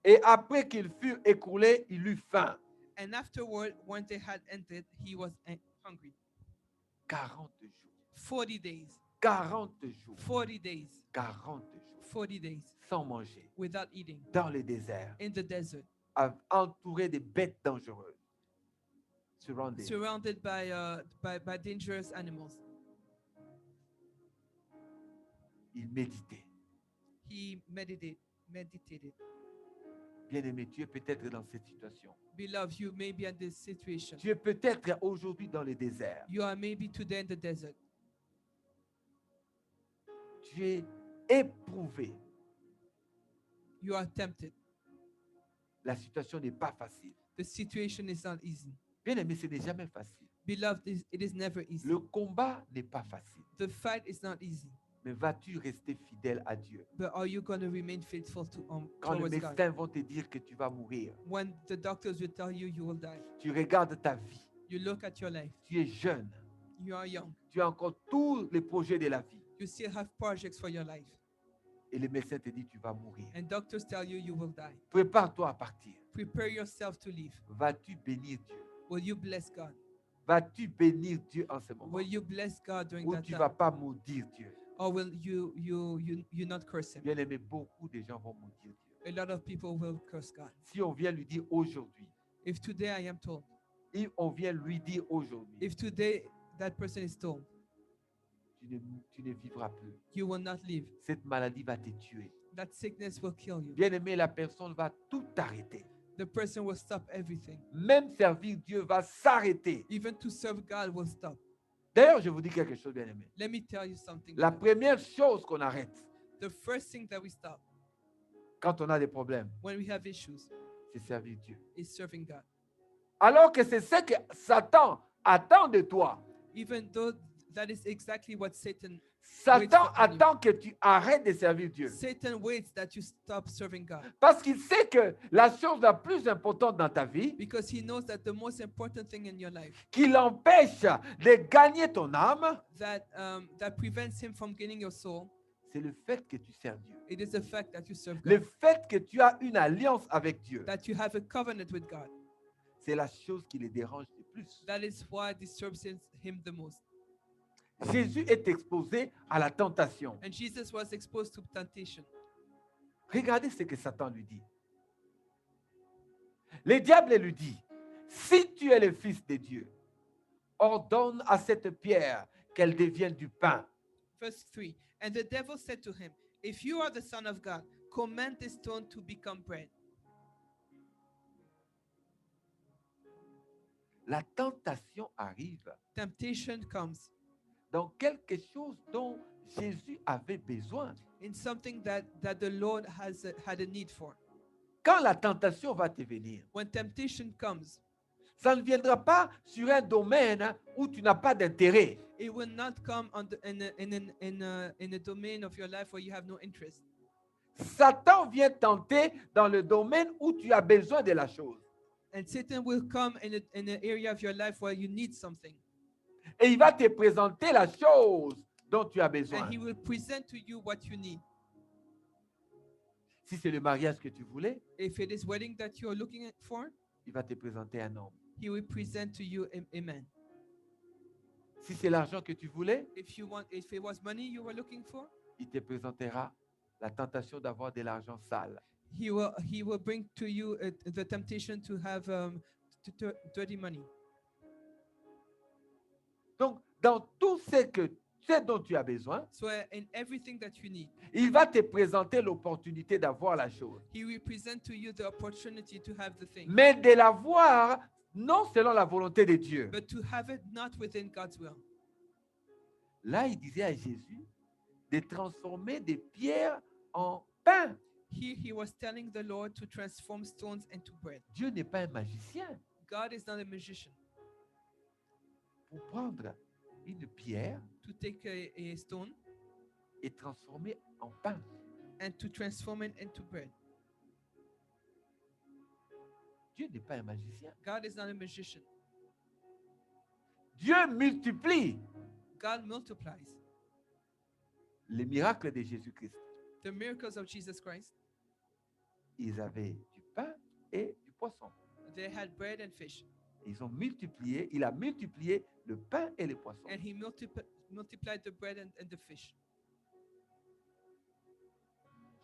Et après qu'il fut écoulé, il eut faim. And afterward, when they had ended, he was hungry. 40 jours. 40 days. 40 jours. 40 days. 40 jours. 40 days Sans manger. without eating Dans le désert. in the desert, Entouré de bêtes dangereuses. Surrounded. surrounded by dangerous animals. Il méditait. He meditated. Bien-aimé, tu es peut-être dans cette situation. Beloved, you may be in this situation. Tu es peut-être aujourd'hui dans le désert. You are maybe today in the desert. Tu es éprouvé. You are tempted. La situation n'est pas facile. The situation is not easy. Bien-aimé, ce n'est jamais facile. Beloved, it is never easy. Le combat n'est pas facile. The fight is not easy. Mais vas-tu rester fidèle à Dieu? But are you going to remain faithful Quand les towards God? médecins vont te dire que tu vas mourir, When the doctors will tell you you will die, tu regardes ta vie, you look at your life. tu es jeune, You are young. tu as encore tous les projets de la vie. You still have projects for your life. Et les médecins te disent tu vas mourir. And doctors tell you you will die. Prépare-toi à partir. Prepare yourself to leave. Vas-tu bénir Dieu? Will you bless God? Vas-tu bénir Dieu en ce moment? Will you bless God during Ou that tu ne vas time? pas maudire Dieu? Or will you not curse him? Bien aimé, beaucoup de gens vont maudire Dieu. A lot of people will curse God. Si on vient lui dire aujourd'hui, If today I am told, on vient lui dire aujourd'hui, if today that person is told, tu ne vivras plus. you will not live. Cette maladie va te tuer. That sickness will kill you. Bien-aimé, la personne va tout arrêter. The person will stop everything. Même servir Dieu va s'arrêter. Even to serve God will stop. D'ailleurs, je vous dis quelque chose, bien-aimé. Let me tell you something. La beloved. première chose qu'on arrête The first thing that we stop quand on a des problèmes, when we have issues c'est servir Dieu. is serving God. Alors que c'est ce que Satan attend de toi. Even though that is exactly what Satan Satan attend que tu arrêtes de servir Dieu. Satan waits that you stop serving God Parce qu'il sait que la chose la plus importante dans ta vie, because he knows that the most important thing in your life qui l'empêche de gagner ton âme, that prevents him from gaining your soul, c'est le fait que tu sers Dieu. it is the fact that you serve Le God, fait que tu as une alliance avec Dieu, that you have a covenant with God. c'est la chose qui les dérange le plus. That is why disturbs him the most. Jésus est exposé à la tentation. And Jesus was exposed to temptation. Regardez ce que Satan lui dit. Le diable lui dit, si tu es le fils de Dieu, ordonne à cette pierre qu'elle devienne du pain. Verse 3. And the devil said to him, if you are the Son of God, command this stone to become bread. La tentation arrive Temptation comes dans quelque chose dont Jésus avait besoin. in something that the Lord had a need for. Quand la tentation va te venir, When temptation comes, ça ne viendra pas sur un domaine où tu n'as pas d'intérêt. it will not come in a domain of your life where you have no interest. Satan vient tenter dans le domaine où tu as besoin de la chose. And Satan will come in an area of your life where you need something. Et il va te présenter la chose dont tu as besoin. And he will present to you what you need. Si c'est le mariage que tu voulais, If it is wedding that you're looking for, il va te présenter un homme. he will present to you a man. Si c'est l'argent que tu voulais, If it was money you were looking for, il te présentera la tentation d'avoir de l'argent sale. he will bring to you the temptation to have dirty money. Donc, dans tout ce dont tu as besoin, So in everything that you need, il va te présenter l'opportunité d'avoir la chose. he will present to you the opportunity to have the thing, Mais de l'avoir non selon la volonté de Dieu. but to have it not within God's will. Là, il disait à Jésus de transformer des pierres en pain. Here he was telling the Lord to transform stones into bread. Dieu n'est pas un magicien. God is not a magician. Pour prendre une pierre To take a stone et transformer en pain. and to transform it into bread. Dieu n'est pas un magicien. God is not a magician. Dieu multiplie God multiplies. les miracles de Jésus-Christ. The miracles of Jesus Christ, Ils avaient du pain et du poisson. they had bread and fish. Ils ont multiplié, il a multiplié le pain et les poissons. And he multiplied the bread and the fish.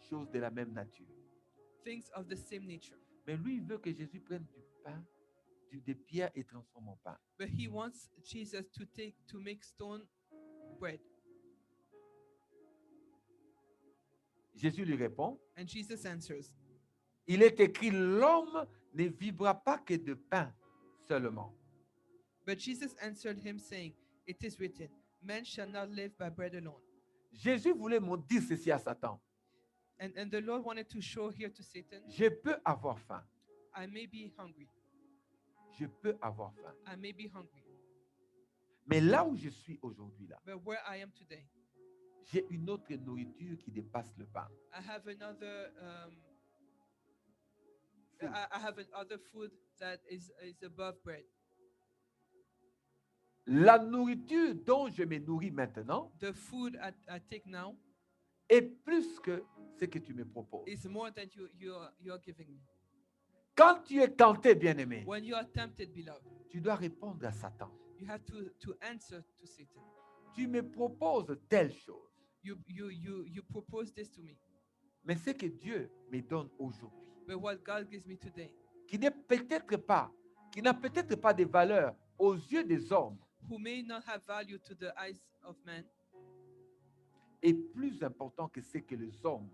Choses de la même nature. Things of the same nature. Mais lui, il veut que Jésus prenne du pain, des pierres et transforme en pain. But he wants Jesus to make stone bread. Jésus lui répond, And Jesus answers, il est écrit, l'homme ne vivra pas que de pain seulement. but Jesus answered him, saying, it is written, man shall not live by bread alone. Jésus voulait dire ceci à Satan. And the Lord wanted to show here to Satan, Je peux avoir faim. I may be hungry. Je peux avoir faim. I may be hungry. Mais là où je suis aujourd'hui, là, But where I am today, j'ai une autre nourriture qui dépasse le pain. I have another Food. I have another food that is above bread. La nourriture dont je me nourris maintenant The food I take now est plus que ce que tu me proposes. is more than you are giving me. Quand tu es tenté, bien-aimé, When you are tempted, beloved, tu dois répondre à Satan. you have to answer to Satan. Tu me proposes telle chose, You propose this to me, mais ce que Dieu me donne aujourd'hui, but what God gives me today, qui n'a peut-être pas de valeur aux yeux des hommes, who may not have value to the eyes of man, est plus important que ce que les hommes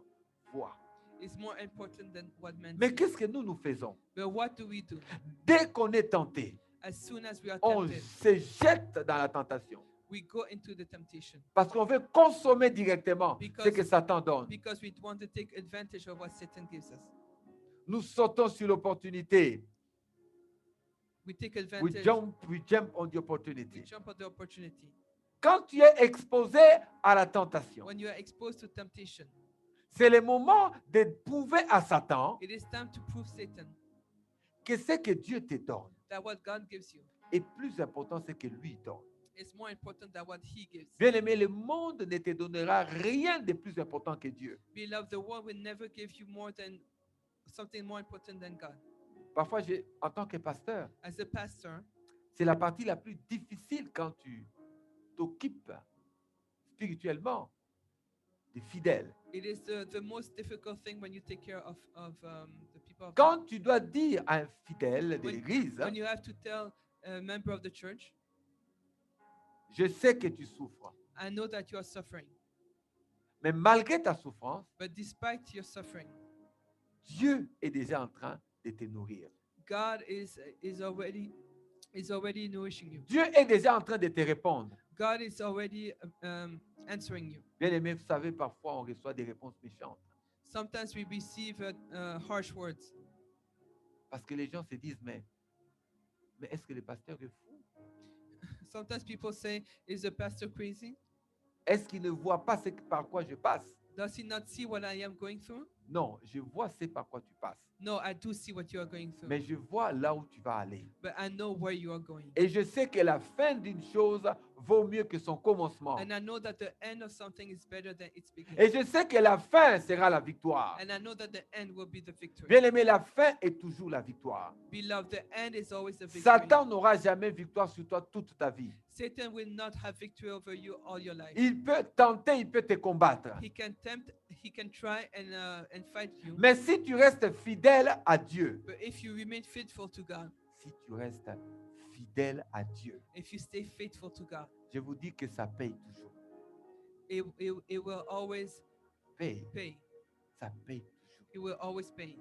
voient. It's more important than what men Mais see. qu'est-ce que nous faisons? But what do we do? Dès qu'on est tenté, As soon as we are on tempted, se jette dans la tentation. we go into the temptation Parce qu'on veut consommer directement ce Because- que Satan donne. because we want to take advantage of what Satan gives us. Nous sautons sur l'opportunité. We take We advantage. jump on the We opportunity. jump at the opportunity. Quand tu es exposé à la tentation, When you are exposed to temptation, c'est le moment de prouver à Satan it is time to prove Satan que ce que Dieu te donne that what God gives you est plus important que ce que lui donne. is more important than what He gives. Bien aimé, le monde ne te donnera rien de plus important que Dieu. Beloved, the world will never give you more than something more important than God. Parfois, en tant que pasteur, As a pastor, c'est la partie la plus difficile quand tu t'occupes spirituellement des fidèles. it is the most difficult thing when you take care of the people of God. Quand tu dois dire à un fidèle de When- l'église, When you have to tell a member of the church, je sais que tu souffres, I know that you are suffering, mais malgré ta souffrance, but despite your suffering, Dieu est déjà en train de te nourrir. God is already nourishing you. Dieu est déjà en train de te répondre. God is already answering you. Bien aimé, vous savez, parfois on reçoit des réponses méchantes Sometimes we receive harsh words parce que les gens se disent, mais est-ce que le pasteur est fou? Sometimes people say, "Is the pastor crazy? Est-ce qu'il ne voit pas par quoi je passe? Does he not see what I am going through?" Non, je vois ce par quoi tu passes, No, I do see what you are going through, mais je vois là où tu vas aller. but I know where you are going. Et je sais que la fin d'une chose vaut mieux que son commencement. And I know that the end of something is better than its beginning. Et je sais que la fin sera la victoire. And I know that the end will be the victory. Bien aimé, la fin est toujours la victoire. Beloved, the end is always the victory. Satan n'aura jamais victoire sur toi toute ta vie. Satan will not have victory over you all your life. Il peut tenter, il peut te combattre. He can tempt, he can try and fight you. Mais si tu restes fidèle à Dieu, But if you remain faithful to God, si tu restes fidèle à Dieu, if you stay faithful to God, je vous dis que ça paye toujours. it will always Paye, pay. ça paye toujours. It will always pay.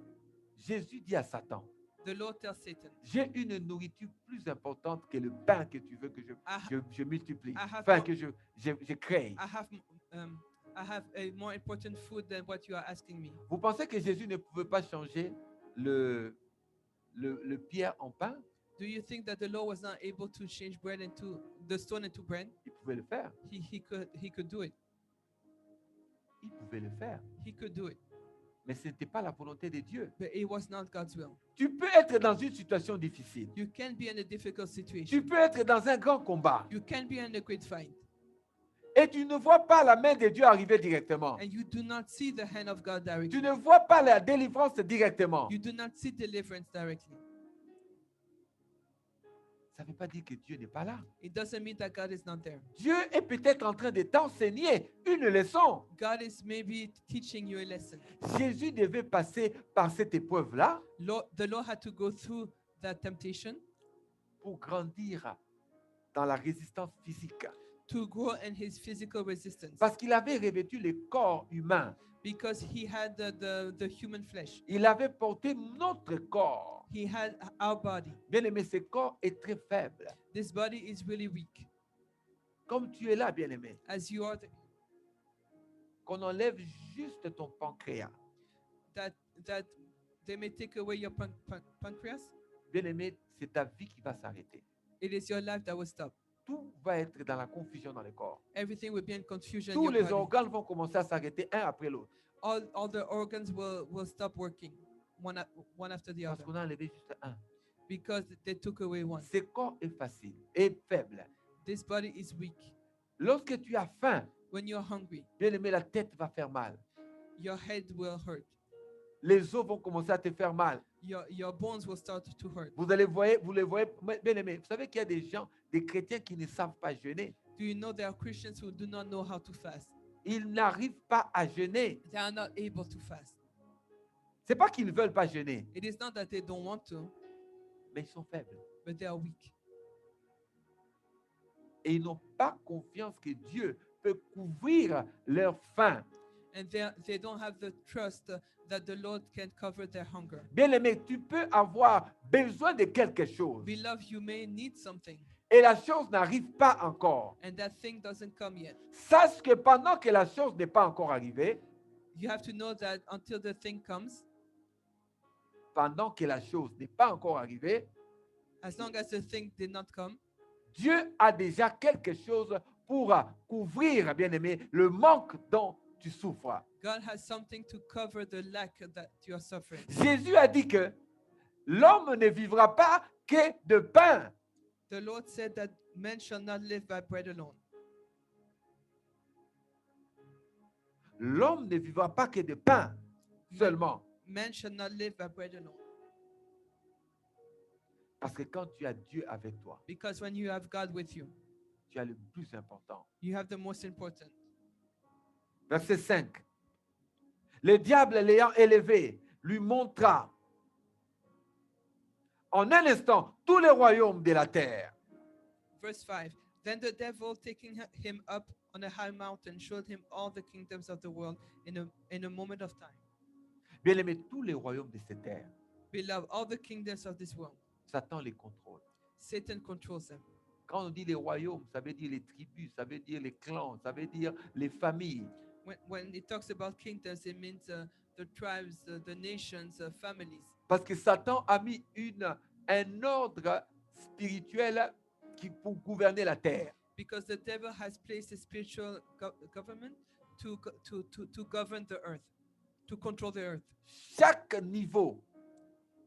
Jésus dit à Satan, The Lord tells Satan, j'ai une nourriture plus importante que le pain que tu veux que je multiplie, have enfin more- que je crée. I have a more important food than what you are asking me. Vous pensez que Jésus ne pouvait pas changer le pierre en pain? Do you think that the Lord was not able to change bread into the stone into bread? Il pouvait le faire. He could do it. Il pouvait le faire. He could do it. Mais ce n'était pas la volonté de Dieu. But it was not God's will. Tu peux être dans une situation difficile. You can be in a difficult Tu situation. peux être dans un grand combat. You can be in a great fight. Et tu ne vois pas la main de Dieu arriver directement. And you do not see the hand of God directly. Tu ne vois pas la délivrance directement. You do not see deliverance directly. Ça ne veut pas dire que Dieu n'est pas là. It doesn't mean that God is not there. Dieu est peut-être en train de t'enseigner une leçon. God is maybe teaching you a lesson. Jésus devait passer par cette épreuve-là The Lord had to go through that temptation pour grandir dans la résistance physique. to grow in his physical resistance Parce qu'il avait revêtu le corps humain. because he had the human flesh. Il avait porté notre corps. He had our body. Bien aimé, ce corps est très faible. This body is really weak. Comme tu es là, bien aimé, As you are, qu'on enlève juste ton pancréas. that they may take away your pancreas. Bien aimé, c'est ta vie qui va s'arrêter. It is your life that will stop. Tout va être dans la confusion dans le corps. Everything will be in confusion. Tous in les your body. organes vont commencer à s'arrêter un après l'autre. All the organs will stop working, one after the Parce other, qu'on a enlevé juste un. because they took away one. Ce corps est facile et faible. This body is weak. Lorsque tu as faim, When you're hungry, bien aimé, la tête va faire mal. your head will hurt. Les os vont commencer à te faire mal. Your bones will start to hurt. Vous les voyez, bien aimé. Vous savez qu'il y a des gens, des chrétiens qui ne savent pas jeûner. Do you know there are Christians who do not know how to fast? Ils n'arrivent pas à jeûner. They are not able to fast. C'est pas qu'ils ne veulent pas jeûner, It is not that they don't want to, mais ils sont faibles. but they are weak. Et ils n'ont pas confiance que Dieu peut peut couvrir leur faim. and they don't have the trust that the Lord can cover their hunger. Bien-aimé, tu peux avoir besoin de quelque chose Beloved, you may need something, et la chose n'arrive pas encore. and that thing doesn't come yet. Sache que pendant que la chose n'est pas encore arrivée, You have to know that until the thing comes, pendant que la chose n'est pas encore arrivée, as long as the thing did not come, Dieu a déjà quelque chose pour couvrir, bien-aimé, le manque dont tu souffres. God has something to cover the lack that you are suffering. Jésus a dit que l'homme ne vivra pas que de pain. The Lord said that men shall not live by bread alone. L'homme ne vivra pas que de pain seulement. Men shall not live by bread alone. Parce que quand tu as Dieu avec toi, Because when you have God with you, tu as le plus important. you have the most important. Verset 5. Le diable l'ayant élevé, lui montra en un instant tous les royaumes de la terre. Verse 5. Then the devil, taking him up on a high mountain, showed him all the kingdoms of the world in a moment of time. Bien-aimé, tous les royaumes de cette terre, Beloved, all the kingdoms of this world, Satan les contrôle. Satan controls them. Quand on dit les royaumes, ça veut dire les tribus, ça veut dire les clans, ça veut dire les familles. When it talks about kingdoms, it means the tribes, the nations, families. Parce que Satan a mis un ordre spirituel pour gouverner la terre. Because the devil has placed a spiritual government to govern the earth, to control the earth. Chaque niveau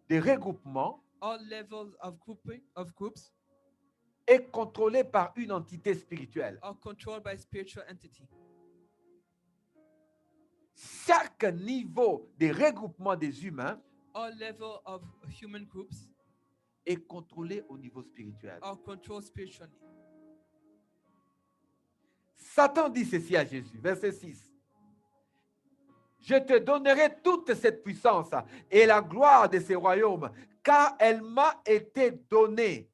de regroupement All levels of groups est contrôlé par une entité spirituelle. are controlled by spiritual entity. Chaque niveau de regroupement des humains All level of human groups est contrôlé au niveau spirituel. are controlled spiritually. Satan dit ceci à Jésus, verset 6. Je te donnerai toute cette puissance et la gloire de ces royaumes, car elle m'a été donnée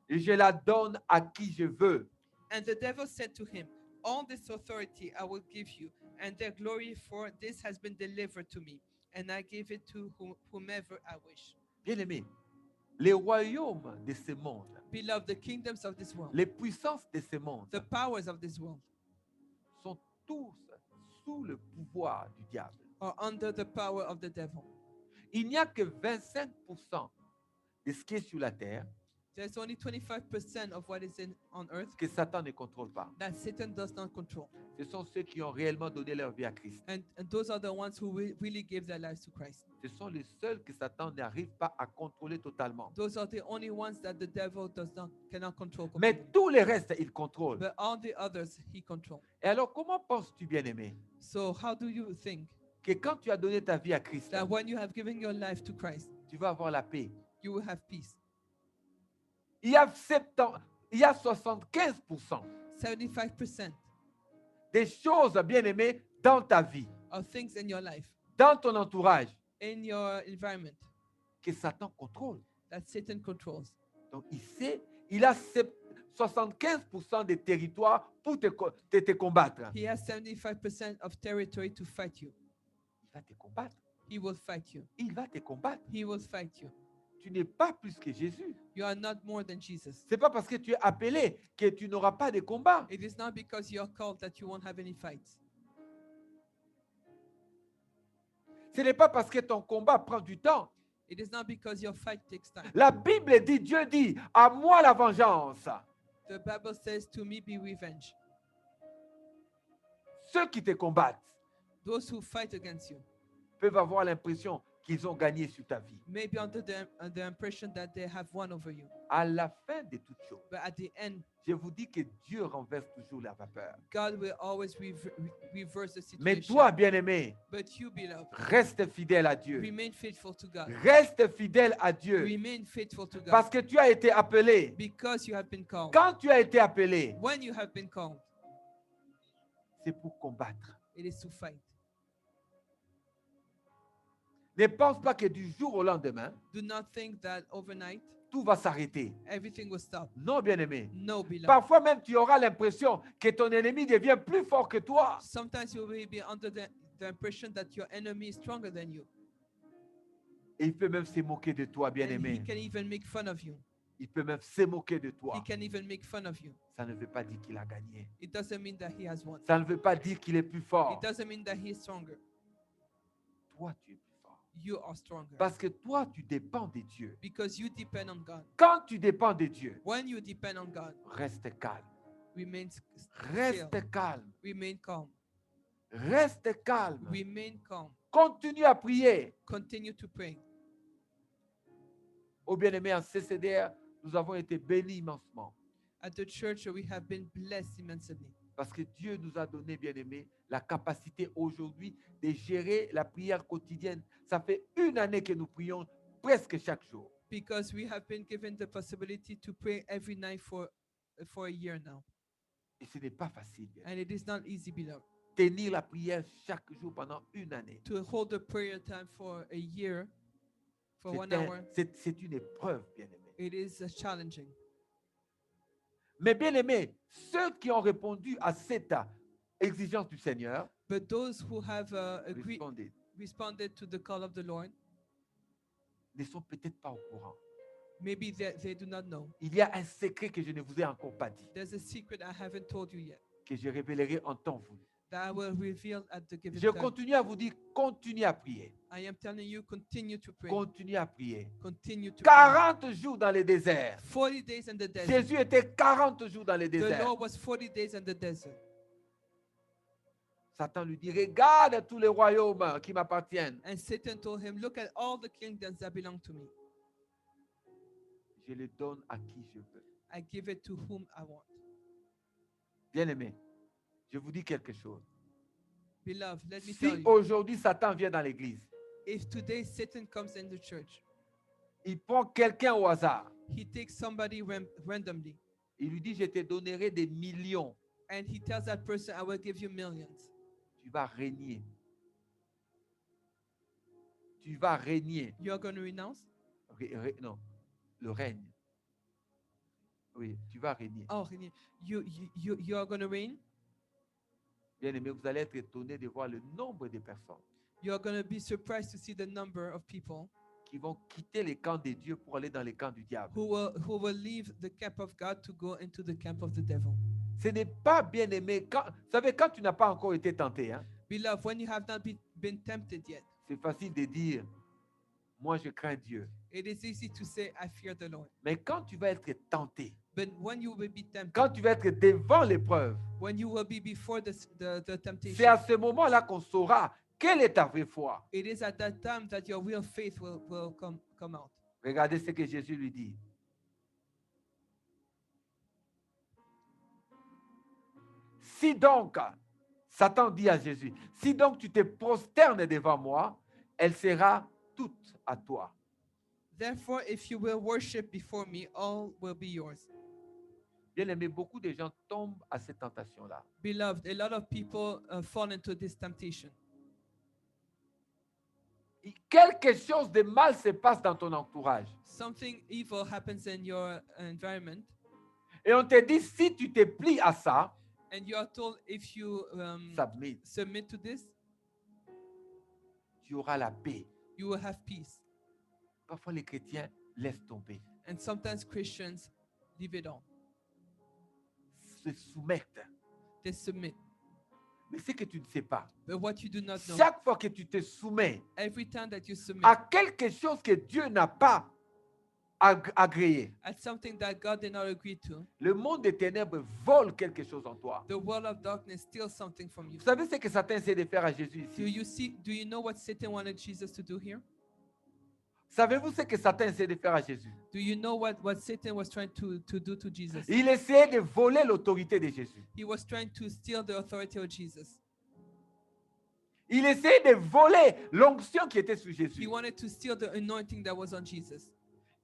et je la donne à qui je veux. And the devil said to him, all this authority I will give you, and their glory, for this has been delivered to me, and I give it to whomever I wish. Bien-aimé, les royaumes de ce monde, Beloved, the kingdoms of this world, les puissances de ce monde the powers of this world, sont tous sous le pouvoir du diable. are under the power of the devil. Il n'y a que 25% de ce qui est sur la terre There's only 25% of what is on earth que Satan ne contrôle pas. that Satan does not control. Ce sont ceux qui ont réellement donné leur vie à Christ. And those are the ones who really give their lives to Christ. Ce sont les seuls que Satan n'arrive pas à contrôler totalement. Those are the only ones that the devil cannot control Mais completely. tous les restes, il contrôle. But all the others he controls. Et alors, comment penses-tu, bien-aimé, So how do you think que quand tu as donné ta vie à Christ, that when you have given your life to Christ, tu vas avoir la paix? you will have peace? Il y a 75% 75% des choses, bien-aimé, dans ta vie, of things in your life, dans ton entourage, in your environment, que Satan contrôle. that Satan controls. Donc, il a 75% des territoires pour te combattre. He has 75% of territory to fight you. Il va te combattre. He will fight you. Il va te combattre. He will fight you. Tu n'es pas plus que Jésus. You are not more than Jesus. Ce n'est pas parce que tu es appelé que tu n'auras pas de combat. It is not because you are called that you won't have any fights. Ce n'est pas parce que ton combat prend du temps. It is not because your fight takes time. La Bible dit, Dieu dit, à moi la vengeance. The Bible says, to me be revenge. Ceux qui te combattent Those who fight against you peuvent avoir l'impression qu'ils ont gagné sur ta vie. may be under the impression that they have won over you. À la fin de toutes choses, But at the end, je vous dis que Dieu renverse toujours la vapeur. God will always reverse the situation. Mais toi, bien-aimé, But you, beloved, reste fidèle à Dieu. remain faithful to God. Reste fidèle à Dieu. Remain faithful to God. Parce que tu as été appelé. Because you have been called. Quand tu as été appelé, When you have been called, c'est pour combattre. it is to fight. Ne pense pas que du jour au lendemain, Do not think that overnight tout va s'arrêter. everything will stop. Non, bien-aimé. No, beloved. Parfois même, tu auras l'impression que ton ennemi devient plus fort que toi. Sometimes you will be under the impression that your enemy is stronger than you. Et il peut même se moquer de toi, And he bien-aimé. can even make fun of you. Il peut même se moquer de He toi. can even make fun of you. Ça ne veut pas dire qu'il a gagné. It doesn't mean that he has won. Ça ne veut pas dire qu'il est plus fort. It doesn't mean that he is stronger. Toi, tu es plus fort. You are stronger. Parce que toi, tu dépends de Dieu. Because you depend on God. Quand tu dépends de Dieu, When you depend on God, reste calme. remain still. Reste calme. Remain calm. Reste calme. Remain calm. Continue à prier. Continue to pray. Ô bien-aimé, en CCDR, nous avons été bénis immensement. At the church, we have been blessed immensely. Parce que Dieu nous a donné, bien-aimé, la capacité aujourd'hui de gérer la prière quotidienne. Ça fait 1 année que nous prions presque chaque jour. Because we have been given the possibility to pray every night for a year now. Et ce n'est pas facile. Bien. And it is not easy, beloved, Tenir la prière chaque jour pendant 1 année. to hold the prayer time for a year, for 1 C'est hour. c'est une épreuve, bien-aimé. It is challenging. Mais bien-aimé, ceux qui ont répondu à cette exigence du Seigneur, But those who have respondez, responded to the call of the Lord, ne sont peut-être pas au courant. maybe they do not know. Il y a un secret que je ne vous ai encore pas dit, There's a secret I haven't told you yet que je révélerai en temps voulu. that I will reveal at the given Je time. continue à vous dire, continuez à prier. I am telling you, continue to pray. Continuez à prier. Continue to pray. 40 jours dans le désert. 40 days in the desert. Jésus était 40 jours dans le The désert. Lord was 40 days in the desert. Satan lui dit, regarde tous les royaumes qui m'appartiennent. And Satan told him, look at all the kingdoms that belong to me. Je les donne à qui je veux. I give it to whom I want. Bien-aimé, je vous dis quelque chose. Beloved, let me Si tell you, aujourd'hui Satan vient dans l'église, if today Satan comes in the church, il prend quelqu'un au hasard, he takes somebody randomly, il lui dit, je te donnerai des millions, and he tells that person, I will give you millions. tu vas régner. Tu vas régner. You're going to renounce? Non, le règne. Oui, tu vas régner. Oh, you are going to reign? Bien-aimé, vous allez être étonné de voir le nombre de personnes You're going to be surprised to see the number of people qui vont quitter les camps de Dieu pour aller dans les camps du diable. who will leave the camp of God to go into the camp of the devil. Ce n'est pas bien-aimé. Vous savez, quand tu n'as pas encore été tenté, hein, Beloved, when you have not been tempted yet, c'est facile de dire, moi je crains Dieu. it is easy to say, I fear the Lord. Mais quand tu vas être tenté, But when you will be tempted, quand tu vas être devant l'épreuve, when you will be before the c'est temptation, à ce moment-là qu'on saura quelle est ta vraie foi. it is at that time that your real faith will come out. Regardez ce que Jésus lui dit. Si donc, Satan dit à Jésus, si donc tu te prosternes devant moi, elle sera toute à toi. Therefore, if you will worship before me, all will be yours. Bien aimé, beaucoup de gens tombent à cette tentation-là. Beloved, a lot of people fall into this temptation. Quelque chose de mal se passe dans ton entourage. Something evil happens in your environment, Et on te dit, si tu te plies à ça, and you are told if you submit, submit to this, tu auras la paix. you will have peace. Parfois, les chrétiens laissent tomber, And sometimes Christians leave it all. se soumettent. They submit. Mais ce que tu ne sais pas, But what you do not know, chaque fois que tu te soumets every time that you submit à quelque chose que Dieu n'a pas agréé, at something that God did not agree to, le monde des ténèbres vole quelque chose en toi. the world of darkness steals something from you. Vous savez ce que Satan essaie de faire à Jésus ici? Do you know what Satan wanted Jesus to do here? Savez-vous ce que Satan essaie de faire à Jésus? Do you know what Satan was trying to do to Jesus? Il essayait de voler l'autorité de Jésus. He was trying to steal the authority of Jesus. Il essayait de voler l'onction qui était sur He Jésus. wanted to steal the anointing that was on Jesus.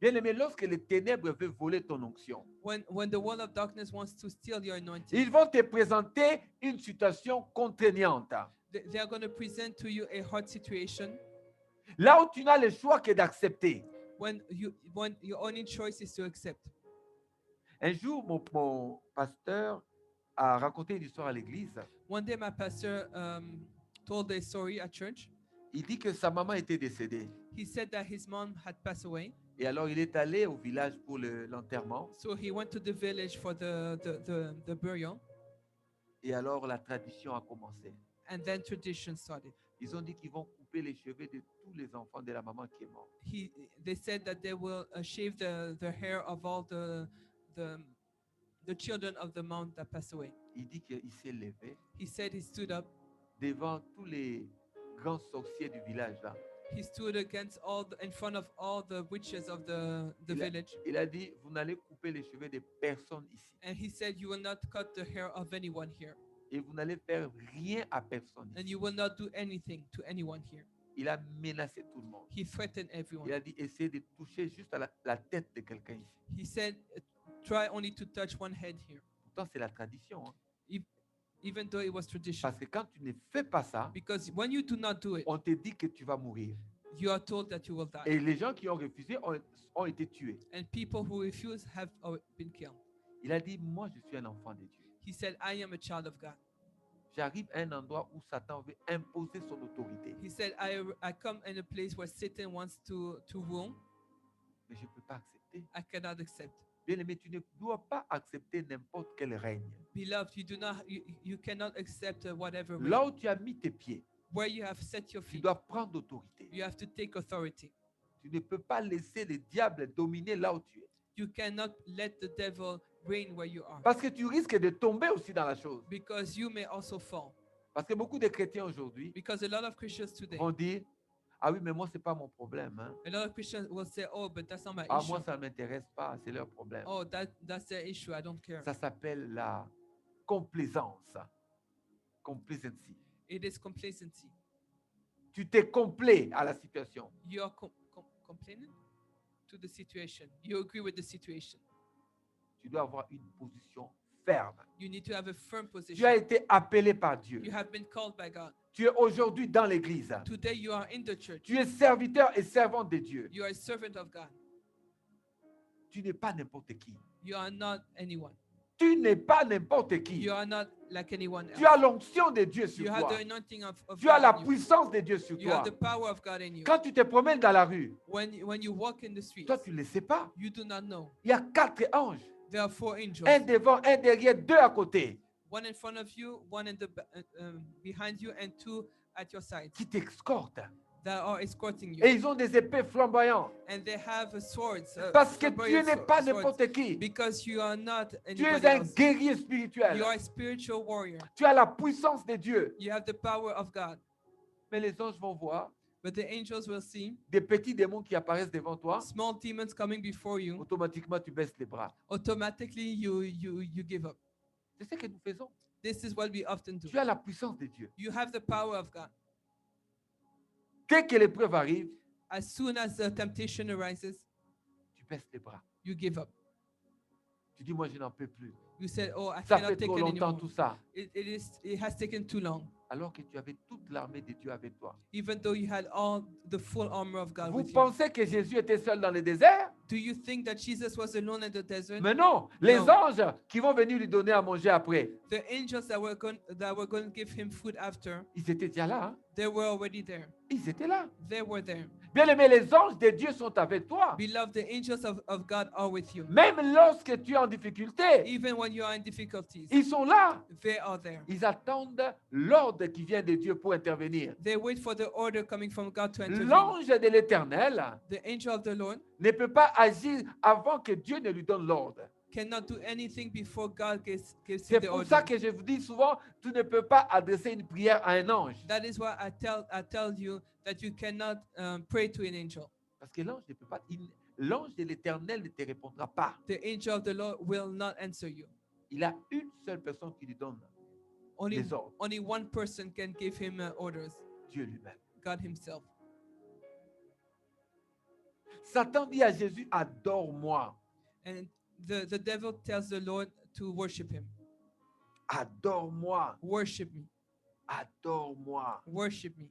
Bien aimé, lorsque les ténèbres veulent voler ton onction, When the world of darkness wants to steal your anointing, ils vont te présenter une situation contraignante. they are going to present to you a hard situation Là où tu n'as le choix que d'accepter. when your only choice is to accept. Un jour, mon pasteur a raconté une histoire à l'église. One day, my pastor told a story at church. Il dit que sa maman était décédée. He said that his mom had passed away, Et alors, il est allé au village pour l'enterrement. so he went to the village for the burial, Et alors, la tradition a commencé. and then tradition started. Ils ont dit qu'ils vont couper les cheveux de tous les enfants de la maman qui est morte. They said that they will shave the hair of all the children of the mom that passed away. Il dit qu'il s'est levé He said he stood up. devant tous les grands sorciers du village là. He stood in front of all the witches of the Il a- village, Il a dit, vous n'allez couper les cheveux de personne ici. and he said, "You will not cut the hair of anyone here, Et vous n'allez faire rien à personne and ici. you will not do anything to anyone here." Il a menacé tout le monde. He threatened everyone. Il a dit, essayez de toucher juste à la tête de quelqu'un ici. He said, "Try only to touch one head here," Pourtant, c'est la tradition. Hein. even though it was tradition. Parce que quand tu ne fais pas ça, Because when you do not do it, on te dit que tu vas mourir. you are told that you will die. Et les gens qui ont refusé ont été tués. And people who refuse have been killed. Il a dit, moi, je suis un enfant de Dieu. He said, "I am a child of God." J'arrive à un endroit où Satan veut imposer son autorité. He said, I come in a place where Satan wants to rule. Mais je ne peux pas accepter. I cannot accept. Bien-aimé, tu ne dois pas accepter n'importe quel règne. Beloved, you cannot accept whatever way. Là où tu as mis tes pieds, Where you have set your tu feet, dois prendre autorité. you have to take authority. Tu ne peux pas laisser le diable dominer là où tu es. You cannot let the devil reign where you are, Parce que tu risques de tomber aussi dans la chose. because you may also fall. Parce que beaucoup de chrétiens aujourd'hui Because a lot of Christians today, vont dire, ah oui, mais moi, ce n'est pas mon problème. Hein. a lot of Christians will say, "Oh, but that's not my Ah, issue. moi, ça ne m'intéresse pas, c'est leur problème. Oh, that's their issue. I don't care." Ça s'appelle la complaisance. Complacency. It is complacency. Tu t'es complaît à la situation. You are complaining to the situation. You agree with the situation. Tu dois avoir une position ferme. You need to have a firm Tu as position. été appelé par Dieu. You have been called by God. Tu es aujourd'hui dans l'église. Today you are in the church. Tu es serviteur et servante de Dieu. You are a servant of God. Tu n'es pas n'importe qui. You are not anyone. Tu n'es pas n'importe qui. You are not like anyone Tu as else. l'onction de Dieu sur You have toi. the anointing of Tu as la God in you. puissance de Dieu sur You toi. have the power of God in you. Quand tu te promènes dans la rue, When you walk in the streets, toi, tu ne le sais pas. you do not know. Il y a 4 anges. There are 4 angels. Un devant, un derrière, 2 à côté, One in front of you, one in behind you, and 2 at your sides qui t'escortent. that are escorting Et you. ils ont des épées flamboyantes. And they have swords. Parce que flamboyant tu n'es pas swords, n'importe qui. because you are not Tu es anybody un else. guerrier spirituel. You are a spiritual warrior. Tu as la puissance de Dieu. You have the power of God. Mais les anges vont voir But the angels will see des petits démons qui apparaissent devant toi. small demons coming before you. Automatiquement, tu baisses les bras. Automatically, you give up. C'est ce que nous faisons. This is what we often do. Tu as la puissance de Dieu. You have the power of God. Dès que l'épreuve arrive, As soon as the temptation arises, tu baisses les bras. you give up. Tu dis, moi, je n'en peux plus. You said, "Oh, I Ça cannot fait take trop it longtemps anymore." tout ça. It has taken too long. Alors que tu avais toute l'armée de Dieu avec toi. Even though you had all the full armor of God Vous with you. pensez que Jésus était seul dans le désert? Do you think that Jesus was alone in the desert? Mais non, les Non. anges qui vont venir lui donner à manger après, The angels that were going to give him food after, ils étaient déjà là. Hein? they were already there. Ils étaient là. They were there. Bien aimé, les anges de Dieu sont avec toi. Beloved, the angels of God are with you. Même lorsque tu es en difficulté, Even when you are in difficulties, ils sont là. they are there. Ils attendent l'ordre qui vient de Dieu pour intervenir. They wait for the order coming from God to intervene. L'ange de l'Éternel The angel of the Lord ne peut pas agir avant que Dieu ne lui donne l'ordre. cannot do anything before God gives you C'est the pour ça order. que je vous dis souvent, tu ne peux pas adresser une prière à un ange. That is why I tell you that you cannot pray to an angel. Parce que l'ange ne peut pas, l'ange de l'Éternel ne te répondra pas. The angel of the Lord will not answer you. Il a une seule personne qui lui donne Only, les ordres, only one person can give him orders, Dieu lui-même. God himself. Satan dit à Jésus, adore-moi, And the devil tells the Lord to worship him. adore-moi, Worship me. adore-moi. Worship me.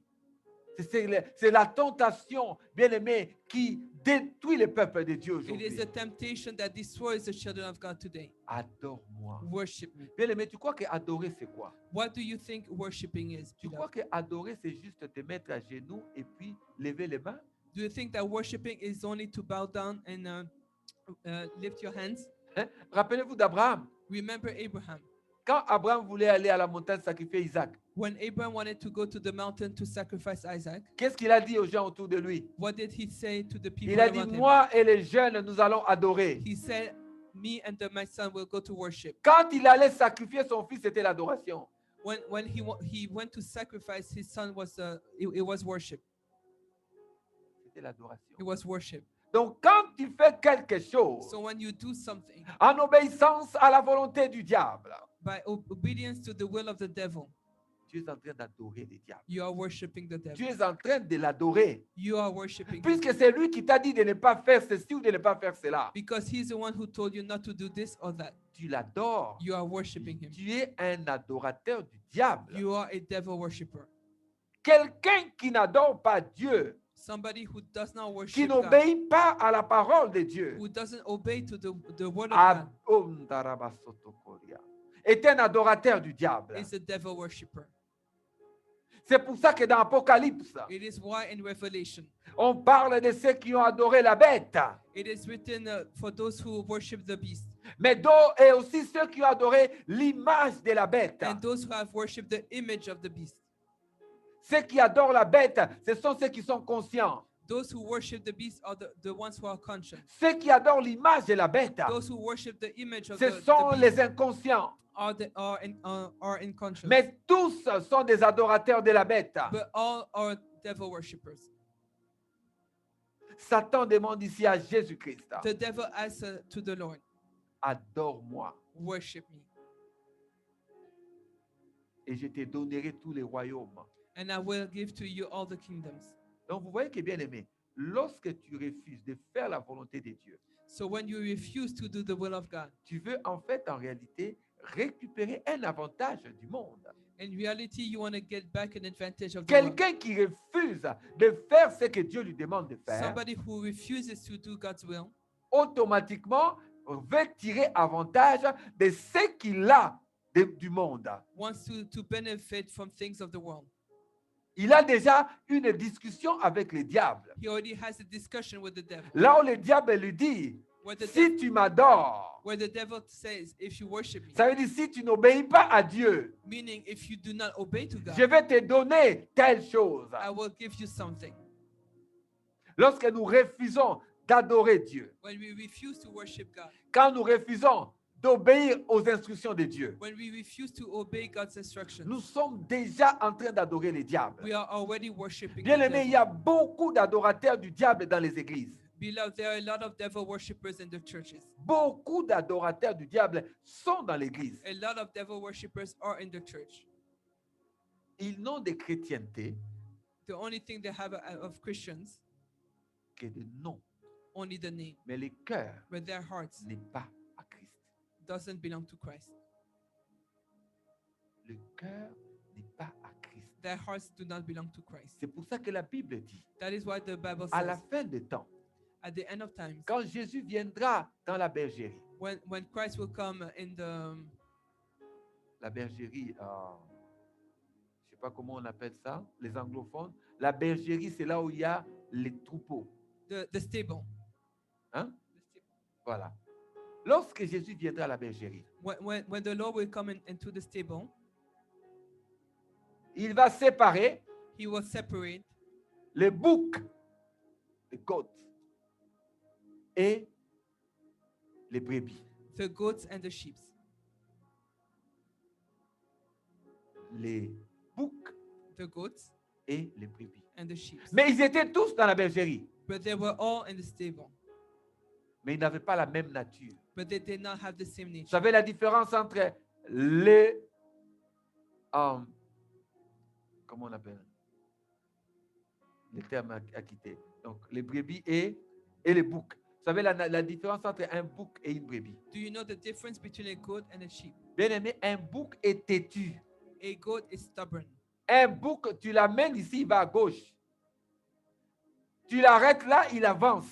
C'est la tentation, bien-aimé, qui détruit les peuples de Dieu It is aujourd'hui. the temptation that destroys the children of God today. Adore-moi. Worship me. Bien-aimé, tu crois que adorer, c'est quoi? What do you think worshiping is, Tu beloved? crois que adorer, c'est juste te mettre à genoux et puis lever les mains? Do you think that worshiping is only to bow down and lift your hands? Hein? Rappelez-vous d'Abraham. Remember Abraham. Quand Abraham voulait aller à la montagne sacrifier Isaac, When Abraham wanted to go to the mountain to sacrifice Isaac, qu'est-ce qu'il a dit aux gens autour de lui? what did he say to the people Il a dit, around him? moi et les jeunes, nous allons adorer. He said, me and my son will go to worship. Quand il allait sacrifier son fils, c'était l'adoration. When he went to sacrifice his son, it was worship. C'était l'adoration. It was worship. Donc, quand tu fais quelque chose So when you do something en obéissance à la volonté du diable, by obedience to the will of the devil, tu es en train d'adorer le diable. you are worshiping the Tu devil. es en train de l'adorer. You are worshiping him. Puisque c'est lui qui t'a dit de ne pas faire ceci ou de ne pas faire cela. Because he's the one who told you not to do this or that. Tu l'adores. You are worshiping him. Tu es un adorateur du diable. You are a devil worshiper. Quelqu'un qui n'adore pas Dieu, Somebody who does not qui worship God, n'obéit pas à la parole de Dieu, who doesn't obey to the word of God, est un adorateur du diable. is a devil worshiper. C'est pour ça que dans Apocalypse, It is why in Revelation, on parle de ceux qui ont adoré la bête, it is written for those who worship the beast mais et aussi ceux qui ont adoré l'image de la bête. and those who have worshipped the image of the beast. Ceux qui adorent la bête, ce sont ceux qui sont conscients. Those who worship the beast are the ones who are conscious. Ceux qui adorent l'image de la bête, Those who worship the image of ce the sont beast les inconscients. are inconscious. Mais tous sont des adorateurs de la bête. But all are devil worshippers. Satan demande ici à Jésus-Christ, The devil asks to the Lord, adore-moi worship me, et je te donnerai tous les royaumes. and I will give to you all the kingdoms. Donc vous voyez que bien aimé, lorsque tu refuses de faire la volonté de Dieu, So when you refuse to do the will of God, tu veux en fait en réalité récupérer un avantage du monde. in reality, you want to get back an advantage of the world. Quelqu'un qui refuse de faire ce que Dieu lui demande de faire, Somebody who refuses to do God's will automatiquement veut tirer avantage de ce qu'il a du monde. wants to benefit from things of the world. Il a déjà une discussion avec le diable. He already has a discussion with the devil. Là où le diable lui dit, Where the, si tu m'adores, where the devil says, if you worship me, ça veut dire si tu n'obéis pas à Dieu, meaning if you do not obey to God, je vais te donner telle chose. I will give you something. Lorsque nous refusons d'adorer Dieu, When we refuse to worship God, quand nous refusons d'obéir aux instructions de Dieu, when we refuse to obey God's instructions, nous sommes déjà en train d'adorer le diable. we are already worshiping the Bien aimé, il devil. y a beaucoup d'adorateurs du diable dans les églises. Beloved, there are a lot of devil worshippers in the churches. Beaucoup d'adorateurs du diable sont dans l'église. A lot of devil worshippers are in the church. Ils n'ont de chrétienté The only thing they have of Christians, que de nom, only the name, mais le cœur but their hearts n'est pas à Christ. doesn't belong to Christ. Le cœur n'est pas à Christ. Their hearts do not belong to Christ. C'est pour ça que la Bible dit, That is why the Bible à la says, fin des temps, at the end of times, quand Jésus viendra dans la bergerie, when Christ will come in la bergerie, je ne sais pas comment on appelle ça, les anglophones, la bergerie, c'est là où il y a les troupeaux. the stable. Hein? Voilà. Lorsque Jésus viendra à la bergerie, When the Lord will come into the stable, il va séparer he will separate les boucs, les goats, et les brebis. the goats and the sheep. Les boucs The goats et les brebis. and the sheep. Mais ils étaient tous dans la bergerie, But they were all in the stable. mais ils n'avaient pas la même nature. But they did not have the same Vous nature. savez la différence entre les... comment on appelle? Le terme à quitter. Donc, les brebis et les boucs. Vous savez la différence entre un bouc et une brebis? Do you know the difference between a goat and a sheep? Bien aimé, un bouc est têtu. A goat is stubborn. Un bouc, tu l'amènes ici, il va à gauche. Tu l'arrêtes là, il avance.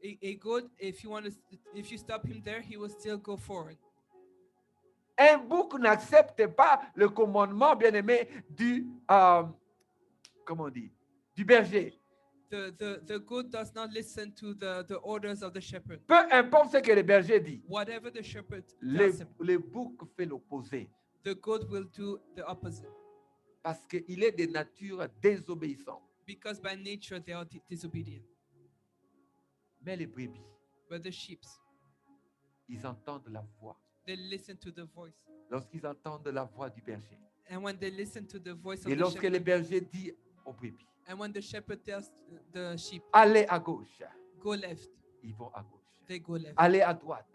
A goat, if you stop him there, he will still go forward. Un bouc n'accepte pas le commandement, bien-aimé, comment on dit, du berger. The goat does not listen to the orders of the shepherd. Peu importe ce que le berger dit, Whatever the shepherd le tells him, bouc fait l'opposé. the goat will do the opposite. Parce qu'il est de nature désobéissante. Because by nature they are disobedient. Mais les brebis, But the sheep, ils entendent la voix. they listen to the voice. Lorsqu'ils entendent la voix du berger. And when they listen to the voice of Et the lorsque le shepherd, berger dit aux brebis, and when the shepherd tells the sheep, allez à gauche, go left, ils vont à gauche. they go left. Allez à droite,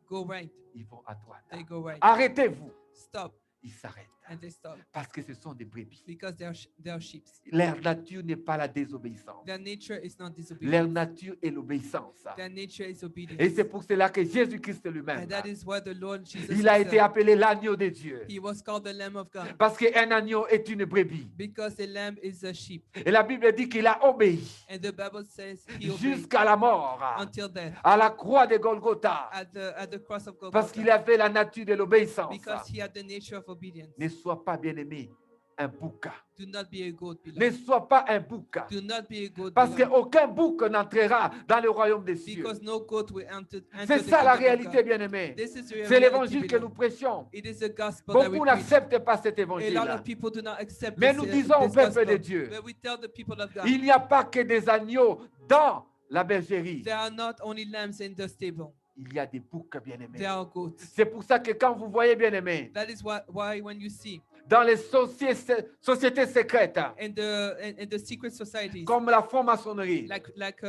Go right, ils vont à droite. they go right. Arrêtez-vous, Stop, ils s'arrêtent. and they stop. Parce que ce sont des brebis. Because they are sheep. Leur nature n'est pas la désobéissance. Their nature is not Leur disobedience. nature est l'obéissance. Their nature is Et obedience. c'est pour cela que Jésus-Christ lui-même, And that is why the Lord Jesus il a été himself, appelé l'agneau de Dieu. he was called the Lamb of God. Parce qu'un agneau est une brebis. Because the lamb is a sheep. Et la Bible dit qu'il a obéi And the Bible says he obeyed jusqu'à la mort, until death à la croix de Golgotha. at the cross of Parce qu'il Golgotha. avait la nature de l'obéissance. Because he had the nature of obedience. Ne sois pas bien-aimé un bouc. Do not be a goat, Ne beloved. sois pas un bouc. Do not be a goat, Parce beloved. qu'aucun bouc n'entrera dans le royaume des cieux. Because no goat will enter C'est the ça la kingdom of réalité, God. bien-aimé. This is the C'est reality, l'évangile que nous beloved. prêchons. It is the gospel that we Beaucoup preach. n'acceptent pas cet A évangile. lot of people do not accept Mais this, nous disons au this peuple gospel. de Dieu, But we tell the people of God, il n'y a pas que des agneaux dans la bergerie. there are not only lambs in the stable, Il y a des boucs, bien-aimés. there are goats. C'est pour ça que quand vous voyez, bien-aimés, That is why when you see dans les sociétés secrètes, in the secret societies, comme la franc-maçonnerie, like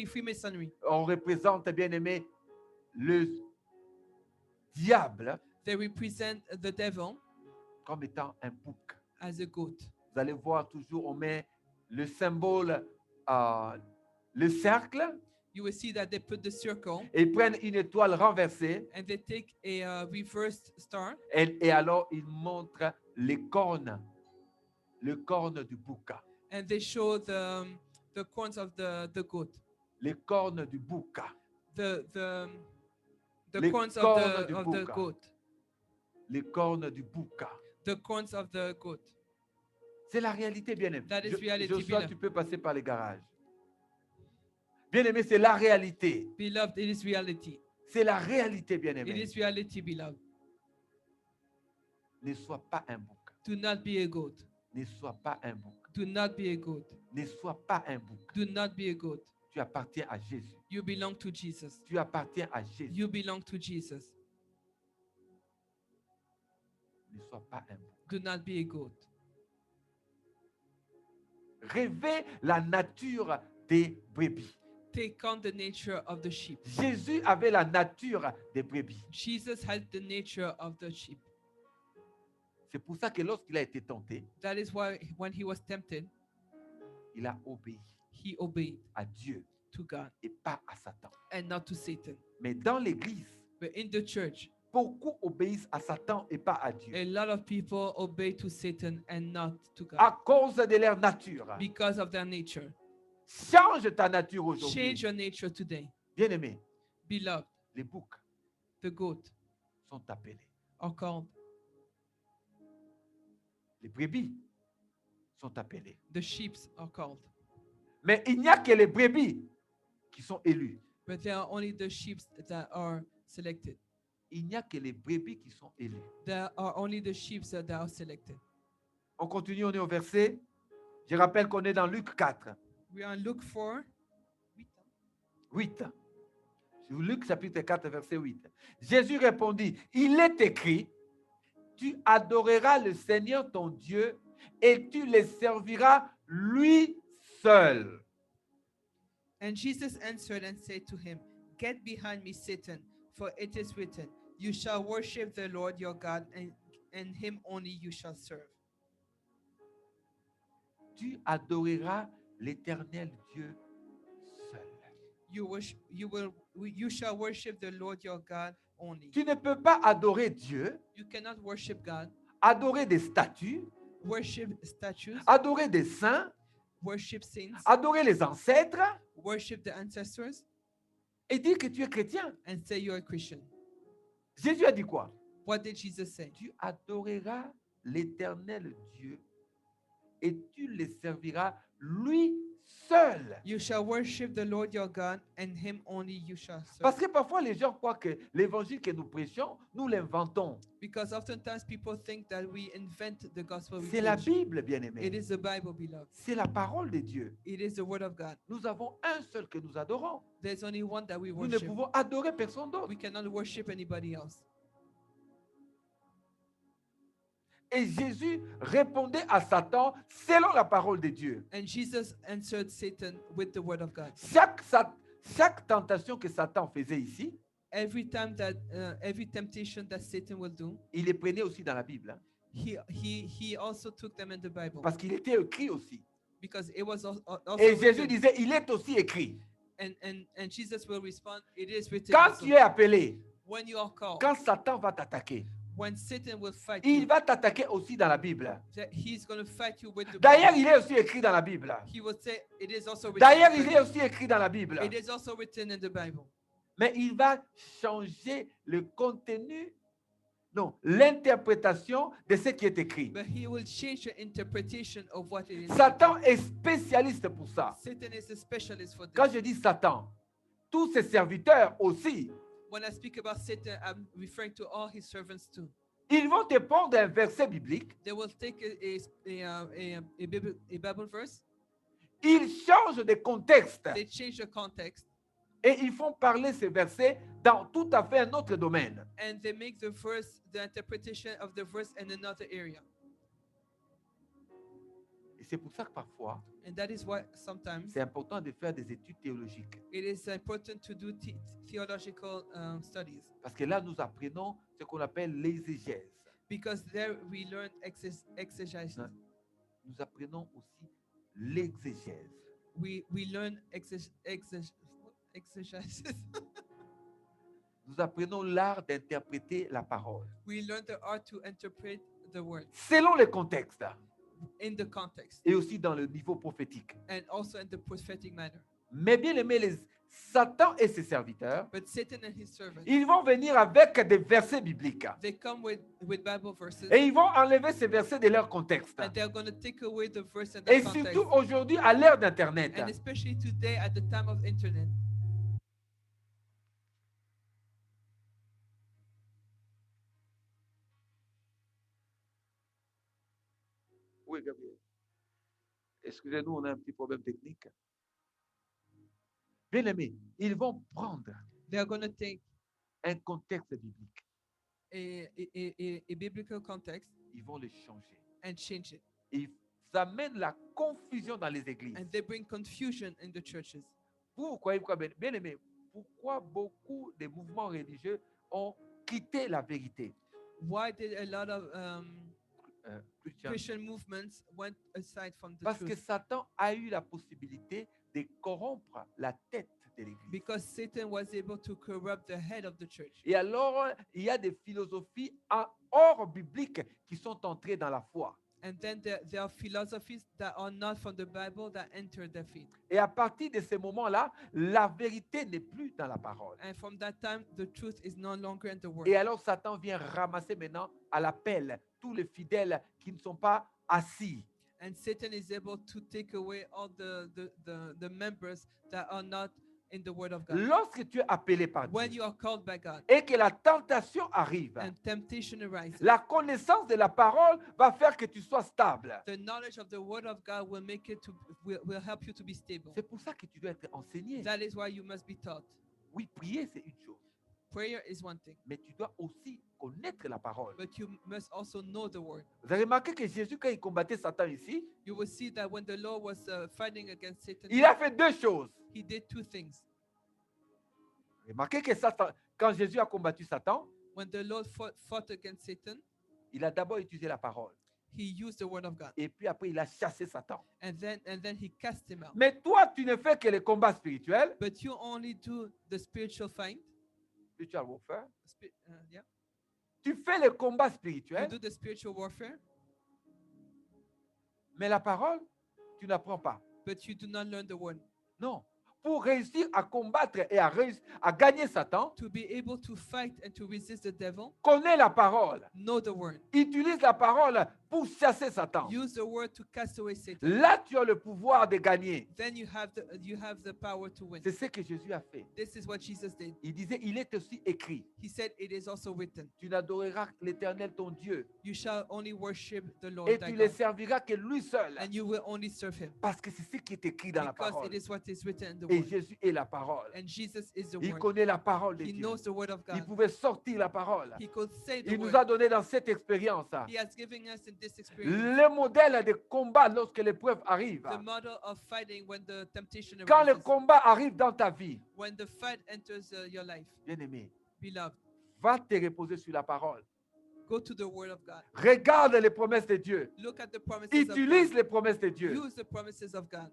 Freemasonry, on représente, bien-aimés, le diable they represent the devil comme étant un bouc. as a goat. Vous allez voir toujours, on met le symbole, le cercle, You will see that they put the circle et ils prennent une étoile renversée, and they take a reversed star, et alors ils montrent les cornes, le corne du bouc, and they show the corns of the goat, les cornes du bouc. the Les corns cornes du of the bouc. goat, Les cornes du bouc. the corns of the goat. C'est la réalité, bien-aimé. That is reality, Joshua, beloved. tu peux passer par les garages. Bien-aimé, c'est la réalité. Beloved, it is reality. C'est la réalité, It bien-aimé. is reality, beloved. Ne sois pas un bouc. Do not be a goat. Ne sois pas un bouc. Do not be a goat. Ne sois pas un bouc. Do not be a goat. Tu appartiens à Jésus. You belong to Jesus. Tu appartiens à Jésus. You belong to Jesus. Ne sois pas un bouc. Do not be a goat. Rêvez la nature des brebis. Take on the nature of the sheep. Jésus avait la nature des brebis. Jesus had the nature of the sheep. C'est pour ça que lorsqu'il a été tenté, That is why when he was tempted, il a obéi he obeyed à Dieu to God et pas à Satan. and not to Satan. Mais dans l'Église, But in the church, beaucoup obéissent à Satan et pas à Dieu. a lot of people obey to Satan and not to À God cause de leur nature. because of their nature. Change ta nature aujourd'hui. Change your nature today. Bien-aimés, Beloved, les boucs the goat sont appelés. are called, Les brebis sont appelés. the sheep are called. Mais il n'y a que les brebis qui sont élus. But there are only the sheep that are selected. Il n'y a que les brebis qui sont élus. There are only the sheep that are selected. On continue, on est au verset. Je rappelle qu'on est dans Luc 4, We are in Luke 4. 8. Luc chapitre 4, verset 8. Jésus répondit, il est écrit, tu adoreras le Seigneur ton Dieu et tu le serviras lui seul. And Jesus answered and said to him, Get behind me, Satan, for it is written, You shall worship the Lord your God, and him only you shall serve. Tu adoreras l'Éternel Dieu seul. You shall worship the Lord your God only. Tu ne peux pas adorer Dieu, You cannot worship God, adorer des statues, worship statues, adorer des saints worship saints, adorer les ancêtres worship the ancestors, et dire que tu es chrétien. and say you're a Christian. Jésus a dit quoi? What did Jesus say? Tu adoreras l'Éternel Dieu et tu le serviras lui seul. You shall worship the Lord your God, and him only you shall Parce serve. que parfois les gens croient que l'évangile que nous prêchons, nous l'inventons. Because oftentimes people think that we invent the gospel we C'est la preach. Bible, It bien-aimé. is the Bible, beloved. C'est la parole de Dieu. It is the word of God. Nous avons un seul que nous adorons. There's only one that we Nous ne worship. pouvons adorer personne d'autre. We cannot worship anybody else. Et Jésus répondait à Satan selon la parole de Dieu. And Jesus answered Satan with the word of God. Chaque tentation que Satan faisait ici, Every temptation that Satan will do, il les prenait aussi dans la Bible. Hein, he also took them in the Bible. parce qu'il était écrit aussi. Because it was also Et Jésus written. disait, il est aussi écrit. And Jesus will respond, it is written Quand also. tu es appelé, When you are called, quand Satan va t'attaquer, when Satan will fight il you, va t'attaquer aussi dans la Bible. he's going to fight you with the D'ailleurs, Bible. il est aussi écrit dans la Bible. He will say, it is also written D'ailleurs, in the il est Bible. aussi écrit dans la Bible. It is also written in the Bible. Mais il va changer le contenu, non, l'interprétation de ce qui est écrit. But he will change the interpretation of what it is. Satan est spécialiste pour ça. Satan is a specialist for Quand this. je dis Satan, tous ses serviteurs aussi, When I speak about Satan, I'm referring to all his servants too. ils vont te prendre un verset biblique, They will take a Bible verse, ils changent de contexte they change the context, et ils font parler ces versets dans tout à fait un autre domaine. and they make the verse, the interpretation of the verse in another area. Et c'est pour ça que parfois, And that is why sometimes c'est important de faire des études théologiques. it is important to do theological studies. Parce que là, nous apprenons ce qu'on appelle l'exégèse. Because there we learn exegesis. Hein? Nous apprenons aussi l'exégèse. We learn exegesis. Nous apprenons l'art d'interpréter la parole. We learn the art to interpret the word Selon le contexte in the context et aussi dans le niveau prophétique. and also in the prophetic manner. Mais bien aimé, Satan et ses serviteurs, But Satan and his servants, ils vont venir avec des versets bibliques. they come with Bible verses, Et ils vont enlever ces versets de leur contexte. and they're going to take away the verse and the Et context. surtout aujourd'hui, à l'ère d'Internet. And especially today at the time of internet. Oui, Gabriel. Excusez-nous, on a un petit problème technique. Bien aimé, ils vont prendre They're going to take un contexte biblique. a biblical context Ils vont le changer. and change it. Ils amènent la confusion dans les églises. And they bring confusion in the churches. Vous croyez quoi, bien aimé? Pourquoi beaucoup de mouvements religieux ont quitté la vérité? Why did a lot of Christian. Christian movements went aside from the Parce que truth? Satan a eu la possibilité de corrompre la tête de l'église. Because Satan was able to corrupt the head of the church. Et alors, il y a des philosophies hors bibliques qui sont entrées dans la foi. And then there are philosophies that are not from the Bible that enter their feet. Et à partir de ce moment-là, la vérité n'est plus dans la parole. And from that time, the truth is no longer in the word. Et alors, Satan vient ramasser maintenant à l'appel tous les fidèles qui ne sont pas assis. And Satan is able to take away all the members that are not in the word of God. Lorsque tu es appelé par When Dieu you are called by God et que la tentation arrive, and temptation arises, la connaissance de la parole va faire que tu sois stable. the knowledge of the word of God will make it to will help you to be stable. C'est pour ça que tu dois être enseigné. That is why you must be taught. Oui, prier, c'est une chose. Prayer is one thing, Mais tu dois aussi connaître la parole. but you must also know the word. Vous avez remarqué que Jésus, quand il combattait Satan ici, You will see that when the Lord was fighting against Satan, il a fait deux choses. he did two things. Remarquez que quand Jésus a combattu Satan, When the Lord fought against Satan, il a d'abord utilisé la parole. he used the word of God, Et puis après, il a chassé Satan. and then he cast him out. Mais toi, tu ne fais que les combats spirituels, But you only do the spiritual fight. spiritual warfare. Yeah. Tu fais les combats You spirituels, do the spiritual warfare, mais la parole, tu n'apprends pas. but you do not learn the word. Non. Pour réussir à combattre et à gagner Satan, To be able to fight and to resist the devil, connais la parole. know the word. Utilise la parole pour chasser Satan. Use the word to cast away Satan. Là, tu as le pouvoir de gagner. Then you have the power to win. C'est ce que Jésus a fait. This is what Jesus did. Il disait, il est aussi écrit, He said, it is also written, tu n'adoreras l'Éternel ton Dieu you shall only worship the Lord et thy tu ne God, serviras que lui seul. and you will only serve him, Parce que c'est ce qui est écrit dans la because parole. it is what is written in the Et word. Jésus est la parole. And Jesus is the Il word. connaît la parole de He Dieu. knows the word of Il God. pouvait sortir la parole. He could say the Il nous word. a donné dans cette expérience He has given us in this experience le modèle de combat lorsque l'épreuve arrive. the model of fighting when the temptation Quand le arises, combat arrive dans ta vie, when the fight enters your life. bien-aimé, Beloved, va te reposer sur la parole. go to the word of God. Regarde les promesses de Dieu. Look at the promises Utilise of God. les promesses de Dieu. Use the promises of God.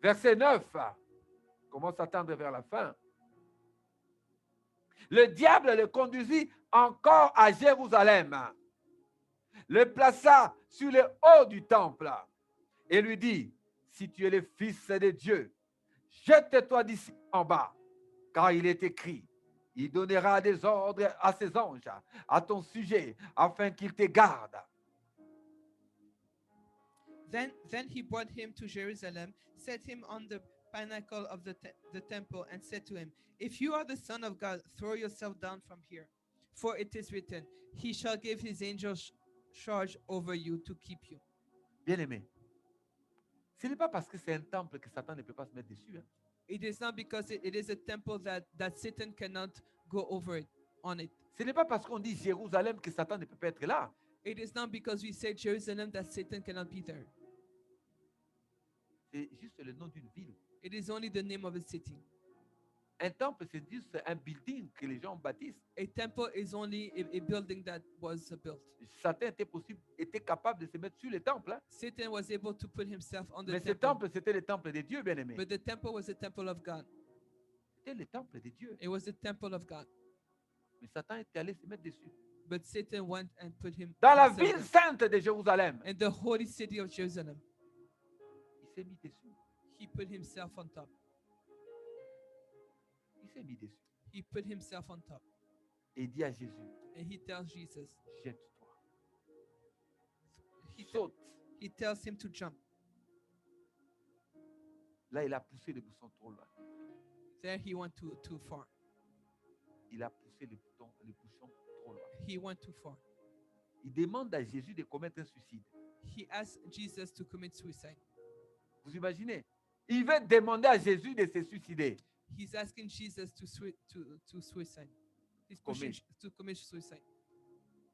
Verset 9. Commence à tendre vers la fin. Le diable le conduisit encore à Jérusalem, le plaça sur le haut du temple et lui dit, si tu es le fils de Dieu, jette-toi d'ici en bas, car il est écrit, il donnera des ordres à ses anges à ton sujet, afin qu'ils te gardent. Then he brought him to Jerusalem, set him on the pinnacle of the temple, and said to him, if you are the Son of God, throw yourself down from here. For it is written, he shall give his angels charge over you to keep you. Bien-aimé, ce n'est pas parce que c'est un temple que Satan ne peut pas se mettre dessus. Hein. It is not because it is a temple that Satan cannot go over it, on it. Ce n'est pas parce qu'on dit Jérusalem que Satan ne peut pas être là. It is not because we say Jerusalem that Satan cannot be there. C'est juste le nom d'une ville. It is only the name of a city. Un temple, c'est juste un building que les gens bâtissent. A temple is only a building that was built. Satan était capable de se mettre sur le temple. Hein. Satan was able to put himself on the Mais ce temple. temple, c'était le temple de Dieu, bien-aimé. But the temple was the temple of God. C'était le temple de Dieu. It was the temple of God. Mais Satan était allé se mettre dessus. But Satan went and put him Dans la himself ville there. sainte de Jérusalem, In the holy city of Jerusalem. il s'est mis dessus. He put himself on top. Il s'est mis dessus. He put himself on top. Et il dit à Jésus, And he tells Jesus, jette-toi. he, te- Saute. he tells him to jump. Là, il a poussé le bouton trop loin. There he went too far. Il a poussé le bouchon trop loin. He went too far. Il demande à Jésus de commettre un suicide. He asked Jesus to commit suicide. Vous imaginez? Il veut demander à Jésus de se suicider. He's asking Jesus to suicide. He's Commit. pushing to commit suicide.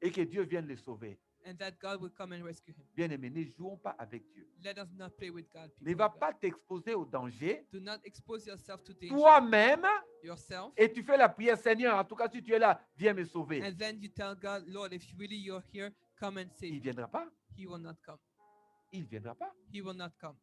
Et que Dieu vienne le sauver. And that God will come and rescue him. Bien-aimé, ne jouons pas avec Dieu. Let us not play with God. Ne people va of God. pas t'exposer au danger Do not expose yourself to danger toi-même yourself. et tu fais la prière, Seigneur, en tout cas si tu es là, viens me sauver. And then you tell God, Lord, if really you're here, come and save Il ne me. viendra pas. He will not come. Il ne viendra pas. He will not come.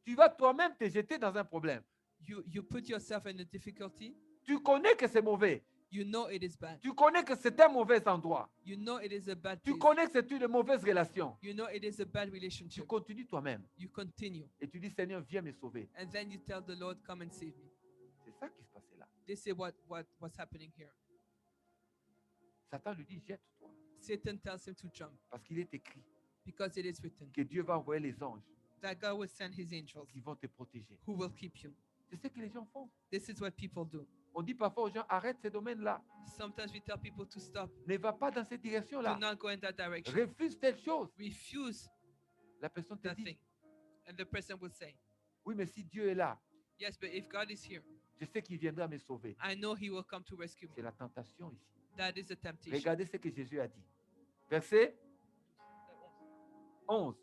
Tu vas toi-même te jeter dans un problème. You put yourself in a difficulty. Tu connais que c'est mauvais. You know it is bad. Tu connais que c'est un mauvais endroit. You know it is a bad Tu place. connais que c'est une mauvaise relation. You know it is a bad Tu relationship. continues toi-même. You continue. Et tu dis, Seigneur, viens me sauver. And then you tell the Lord, come and save me. C'est ça qui se passait là. This is what's happening here. Satan lui dit, jette-toi. Satan tells him to jump Parce qu'il est écrit because it is written que Dieu va envoyer les anges that God will send his angels qui vont te protéger. who will keep you. C'est ce que les gens font. This is what people do. On dit parfois aux gens, arrête ces domaines-là. Sometimes we tell people to stop. Ne va pas dans cette Do direction-là. not go in that direction. Refuse telle chose. Refuse La personne te that dit, thing. And the person will say, oui, mais si Dieu est là, yes, but if God is here, je sais qu'il viendra me sauver. I know he will come to rescue C'est me. la tentation ici. That is a temptation. Regardez ce que Jésus a dit. Verset 11.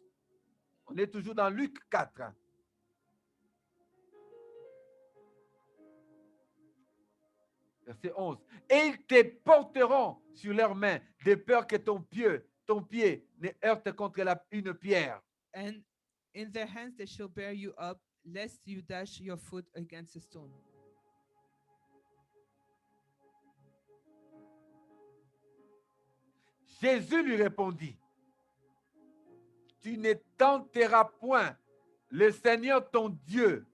On est toujours dans Luc 4. Verset 11. Et ils te porteront sur leurs mains, de peur que ton pied ne heurte contre une pierre. And in their hands they shall bear you up, lest you dash your foot against a stone. Jésus lui répondit, tu ne tenteras point le Seigneur ton Dieu.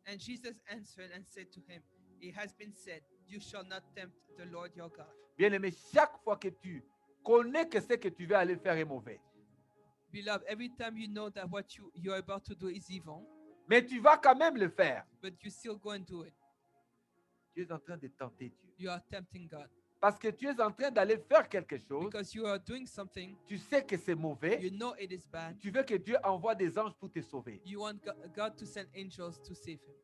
And Jesus answered and said to him, It has been said, You shall not tempt the Lord your God. Bien-aimé, chaque fois que tu connais que ce que tu vas aller faire est mauvais, Beloved, every time you know that what you're about to do is evil, mais tu vas quand même le faire, but you still go and do it, tu es en train de tenter Dieu. you are tempting God. Parce que tu es en train d'aller faire quelque chose, Because you are doing something, tu sais que c'est mauvais, you know it is bad, tu veux que Dieu envoie des anges pour te sauver. you want God to send angels to save him.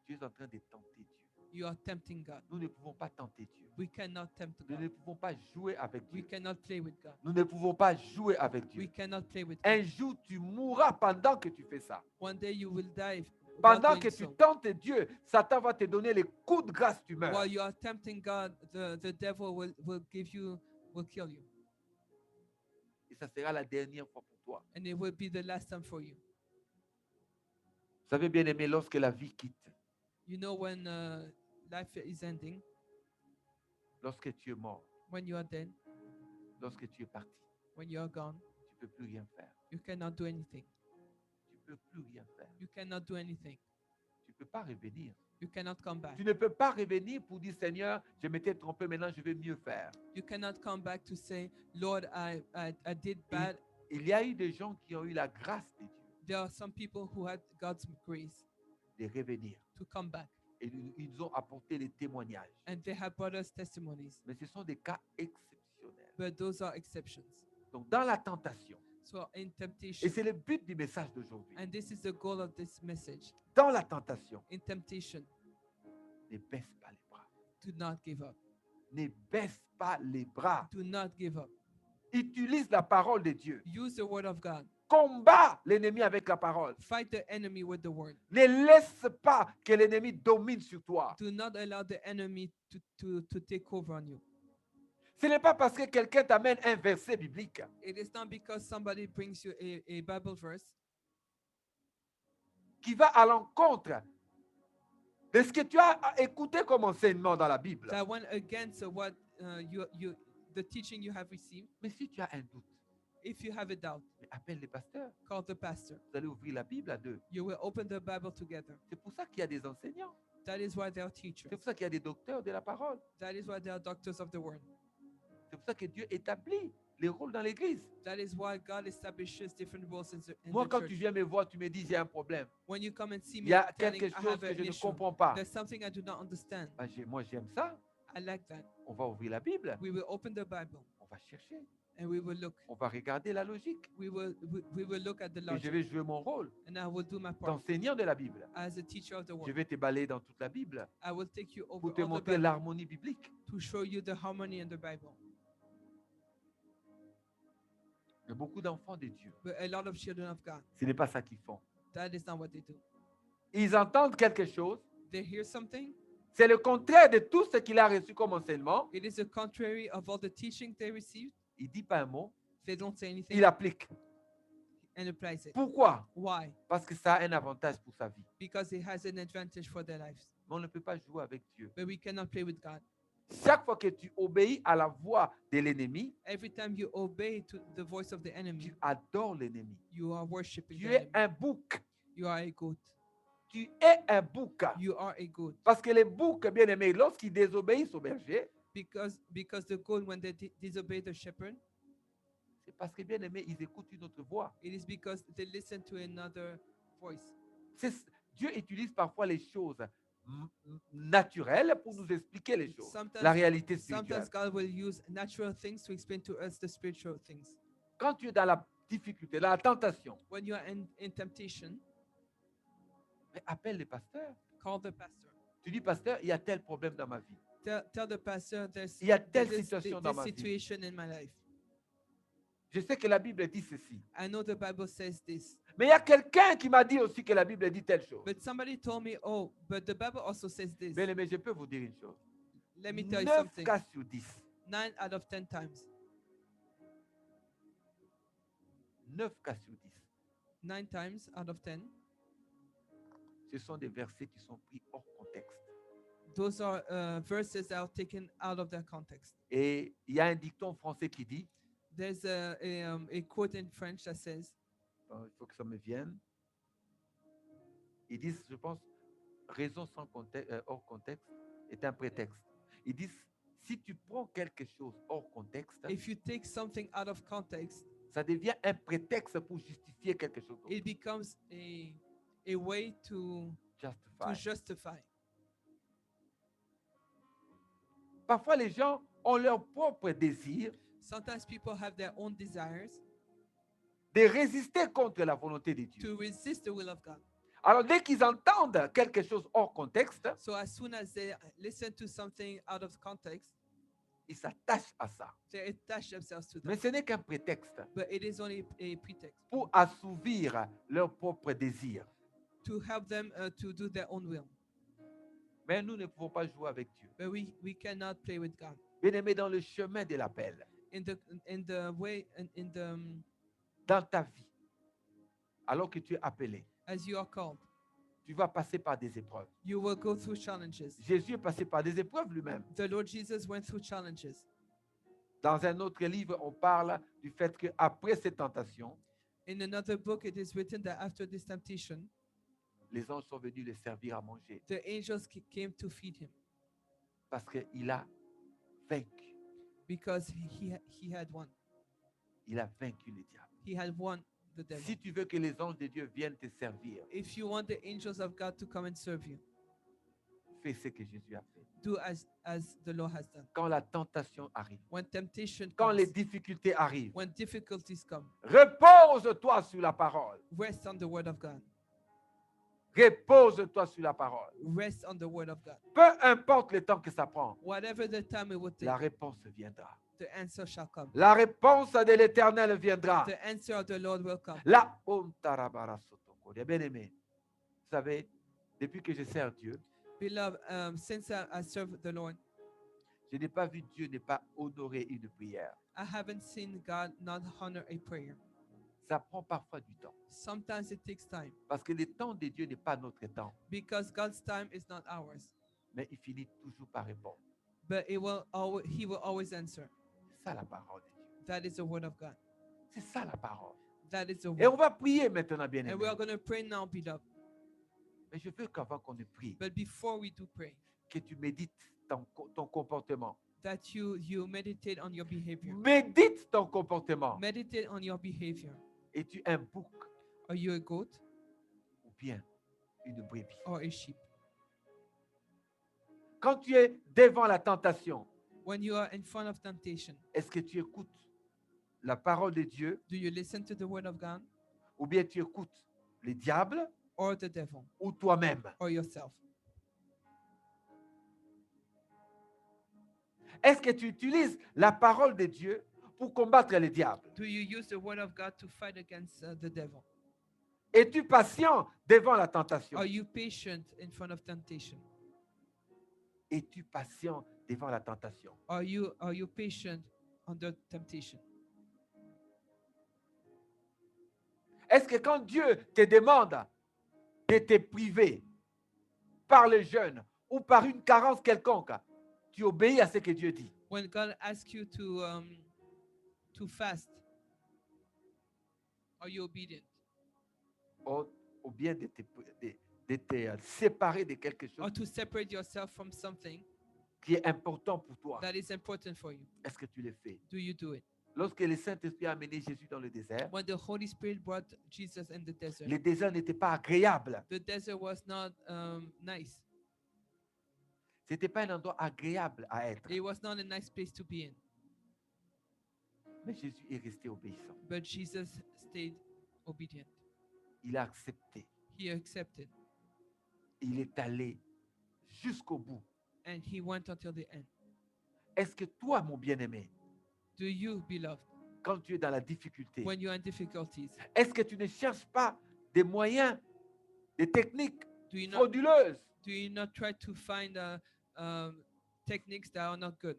Tu es en train de tenter Dieu. You are tempting God. Nous ne pouvons pas tenter Dieu. We cannot tempt Nous ne God. pouvons pas jouer avec We Dieu. cannot play with God. Nous ne pouvons pas jouer avec We Dieu. cannot play with Un God. jour, tu mourras pendant que tu fais ça. One day you will die while Pendant doing que tu so. tentes Dieu, Satan va te donner les coups de grâce, tu meurs. While you are tempting God, the devil will kill you. Et ça sera la dernière fois pour toi. And it will be the last time for you. Vous savez, bien aimé, lorsque la vie quitte, You know when life is ending, lorsque tu es mort, when you are dead, lorsque tu es parti, when you are gone, tu ne peux plus rien faire. you cannot do anything. Tu ne peux plus rien faire. You cannot do anything. Tu ne peux pas revenir. You cannot come back. Tu ne peux pas revenir pour dire, Seigneur, je m'étais trompé, maintenant je vais mieux faire. You cannot come back to say, Lord, I did bad. Il y a eu des gens qui ont eu la grâce de Dieu There are some people who had God's grace de revenir. to come back. Et ils ont apporté les témoignages. And they have brought us testimonies. Mais ce sont des cas exceptionnels. But those are exceptions. Donc, dans la tentation, So in et temptation, c'est le but du message d'aujourd'hui, and this is the goal of this message, dans la tentation, in temptation, ne baisse pas les bras. do not give up. Ne baisse pas les bras. Do not give up. Utilise la parole de Dieu. Use the word of God. Combat l'ennemi avec la parole. Fight the enemy with the word. Ne laisse pas que l'ennemi domine sur toi. Do not allow the enemy to take over on you. Ce n'est pas parce que quelqu'un t'amène un verset biblique It is not because somebody brings you a Bible verse qui va à l'encontre de ce que tu as écouté comme enseignement dans la Bible. that went against what the teaching you have received. Mais si tu as un doute, If you have a doubt, appelle les pasteurs. call the pastor. Vous allez ouvrir la Bible à deux. You will open the Bible together. C'est pour ça qu'il y a des enseignants. That is why they are teachers. C'est pour ça qu'il y a des docteurs de la parole. That is why they are doctors of the word. C'est pour ça que Dieu établit les rôles dans l'église. That is why God establishes different roles in Moi, the quand tu church. viens me voir, tu me dis j'ai un problème. When you come and see Il me y a telling quelque I chose have que an je ne issue, comprends pas. there's something I do not understand. Ben, moi, j'aime ça. I like that. On va ouvrir la Bible. We will open the Bible On va chercher. and we will look. On va regarder la logique. We will look at the Et je logic, vais jouer mon rôle and I will do my part d'enseignant de la Bible. as a teacher of the Je word. vais te balayer dans toute la Bible I will take you over pour te all the montrer Bible l'harmonie biblique. to show you the harmony in the Bible. Il y a beaucoup d'enfants de Dieu. But a lot of children of God, Ce n'est pas ça qu'ils font. that is not what they do. Ils entendent quelque chose. They hear something. C'est le contraire de tout ce qu'il a reçu comme enseignement. It is the contrary of all the teaching they received. Il ne dit pas un mot. They don't say anything Il applique. and applies it. Pourquoi? Why? Parce que ça a un avantage pour sa vie. Because it has an advantage for their lives. Mais on ne peut pas jouer avec Dieu. But we cannot play with God. Chaque fois que tu obéis à la voix de l'ennemi, Every time you obey to the voice of the enemy, tu adores l'ennemi. you are worshiping Tu the es enemy. un bouc. You are a goat. Tu es un bouc. You are a goat. Parce que les boucs, bien aimés, lorsqu'ils désobéissent au berger, Because the goat, when they disobey the shepherd, c'est parce que, bien aimés, ils écoutent une autre voix. it is because they listen to another voice. Dieu utilise parfois les choses naturelles pour nous expliquer les choses. Sometimes- La réalité spirituelle. Sometimes God will use natural things to explain to us the spiritual things. Quand tu es dans la difficulté, dans la tentation, When you are in temptation, mais appelle les pasteurs. call the pastor. Tu dis, pasteur, il y a tel problème dans ma vie. Tell the pastor there's Il y a telle this situation dans ma vie. situation in my life. Je sais que la Bible dit ceci. I know the Bible says this. Mais il y a quelqu'un qui m'a dit aussi que la Bible dit telle chose. But somebody told me, oh, but the Bible also says this. Bien aimé, je peux vous dire une chose. Let me tell you 9 something. cas sur 10. 9 out of 10 times. 9 cas sur 10. 9 times out of 10. Ce sont des versets qui sont pris hors contexte. Those are verses that are taken out of their context. Et il y a un dicton français qui dit, There's a quote in French that says, il faut que ça me vienne. Ils disent, je pense, raison sans contexte, hors contexte est un prétexte. Ils disent, si tu prends quelque chose hors contexte, if you take something out of context, ça devient un prétexte pour justifier quelque chose d'autre. it becomes a way to Justify. justify. Parfois, les gens ont leur propre désir Sometimes people have their own desires de résister contre la volonté de Dieu. to resist the will of God. Alors, dès qu'ils entendent quelque chose hors contexte, So as soon as they listen to something out of context, ils s'attachent à ça. they attach themselves to Mais that. ce n'est qu'un prétexte But it is only a pretext pour assouvir leur propre désir. to help them to do their own will. Mais nous ne pouvons pas jouer avec Dieu. But we cannot play with God. Bien-aimé, dans le chemin de l'appel, In the way in the dans ta vie, alors que tu es appelé, as you are called, tu vas passer par des épreuves. you will go through challenges. Jésus est passé par des épreuves lui-même. The Lord Jesus went through challenges. Dans un autre livre, on parle du fait qu'après ces tentations, In another book, it is written that after this temptation, les anges sont venus le servir à manger the angels came to feed him parce qu'il a vaincu. because he had won. Il a vaincu le diable. He had won the devil. Si tu veux que les anges de Dieu viennent te servir, If you want the angels of God to come and serve you, fais ce que Jésus a fait. do as the Lord has done. Quand la tentation arrive, When temptation quand comes, les difficultés arrivent, when difficulties come, repose-toi sur la parole. rest on the word of God. Repose-toi sur la parole. Rest on the word of God. Peu importe le temps que ça prend, Whatever the time it will take, la réponse viendra. the answer shall come. La réponse de l'Éternel viendra. The answer of the Lord will come. La bien-aimé, vous savez, depuis que je sers Dieu, Beloved, since I serve the Lord, je n'ai pas vu Dieu ne pas honorer une prière. I haven't seen God not honor a prayer. Ça prend parfois du temps. Sometimes it takes time Parce que le temps de Dieu n'est pas notre temps. because God's time is not ours, Mais il finit toujours par répondre. but He will always answer. C'est ça la parole de Dieu. That is the word of God. C'est ça la parole. That is the Et on word. va prier maintenant, And bien-aimé. we are going to pray now, beloved. Mais je veux qu'avant qu'on ne prie, But before we do pray, que tu médites ton comportement. that you meditate on your behavior. Médite ton comportement. Meditate on your behavior. Es-tu un bouc Are you a goat ou bien une brebis? or a sheep? Quand tu es devant la tentation, When you are in front of temptation, est-ce que tu écoutes la parole de Dieu do you listen to the word of God ou bien tu écoutes le diable or the devil ou toi-même? or yourself? Est-ce que tu utilises la parole de Dieu pour combattre le diable? Do you use the word of God to fight against the devil? Es-tu patient devant la tentation? Are you patient in front of temptation? Es-tu patient devant la tentation? Are you patient under temptation? Est-ce que quand Dieu te demande de te priver par le jeûne ou par une carence quelconque, tu obéis à ce que Dieu dit? When God asks you to fast, are you obedient? Ou bien de te séparer de quelque Or chose to separate yourself from something qui est important pour toi? that is important for you? Est-ce que tu le fais? Do you do it? Lorsque le Saint-Esprit a amené Jésus dans le désert, When the Holy Spirit brought Jesus in the desert, le désert n'était pas agréable. the desert was not nice. Ce n'était pas un endroit agréable à être. It was not a nice place to be in. Mais Jésus est resté obéissant. But Jesus stayed obedient. Il a accepté. He accepted Il est allé jusqu'au bout. and he went until the end. Est-ce que toi, mon bien-aimé, Do you, beloved, quand tu es dans la difficulté, when you're in difficulties, est-ce que tu ne cherches pas des moyens, des techniques do you not try to find techniques that are not good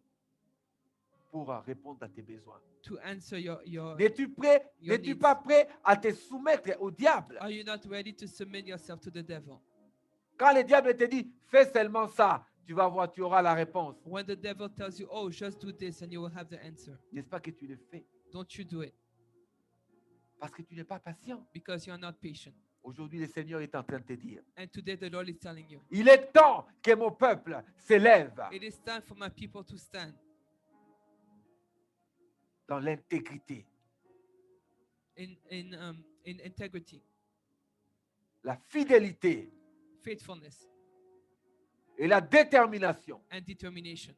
pour répondre à tes besoins? to answer your N'es-tu prêt, your n'es-tu needs. pas prêt à te soumettre au diable? Are you not ready to submit yourself to the devil? Quand le diable te dit, fais seulement ça, tu vas voir, tu auras la réponse. When the devil tells you, oh, just do this and you will have the answer. N'est-ce pas que tu le fais? Don't you do it Parce que tu n'es pas patient. because you're not patient. Aujourd'hui, le Seigneur est en train de te dire, And today the Lord is telling you, il est temps que mon peuple s'élève it is time for my people to stand dans l'intégrité, in integrity, la fidélité faithfulness, et la détermination and determination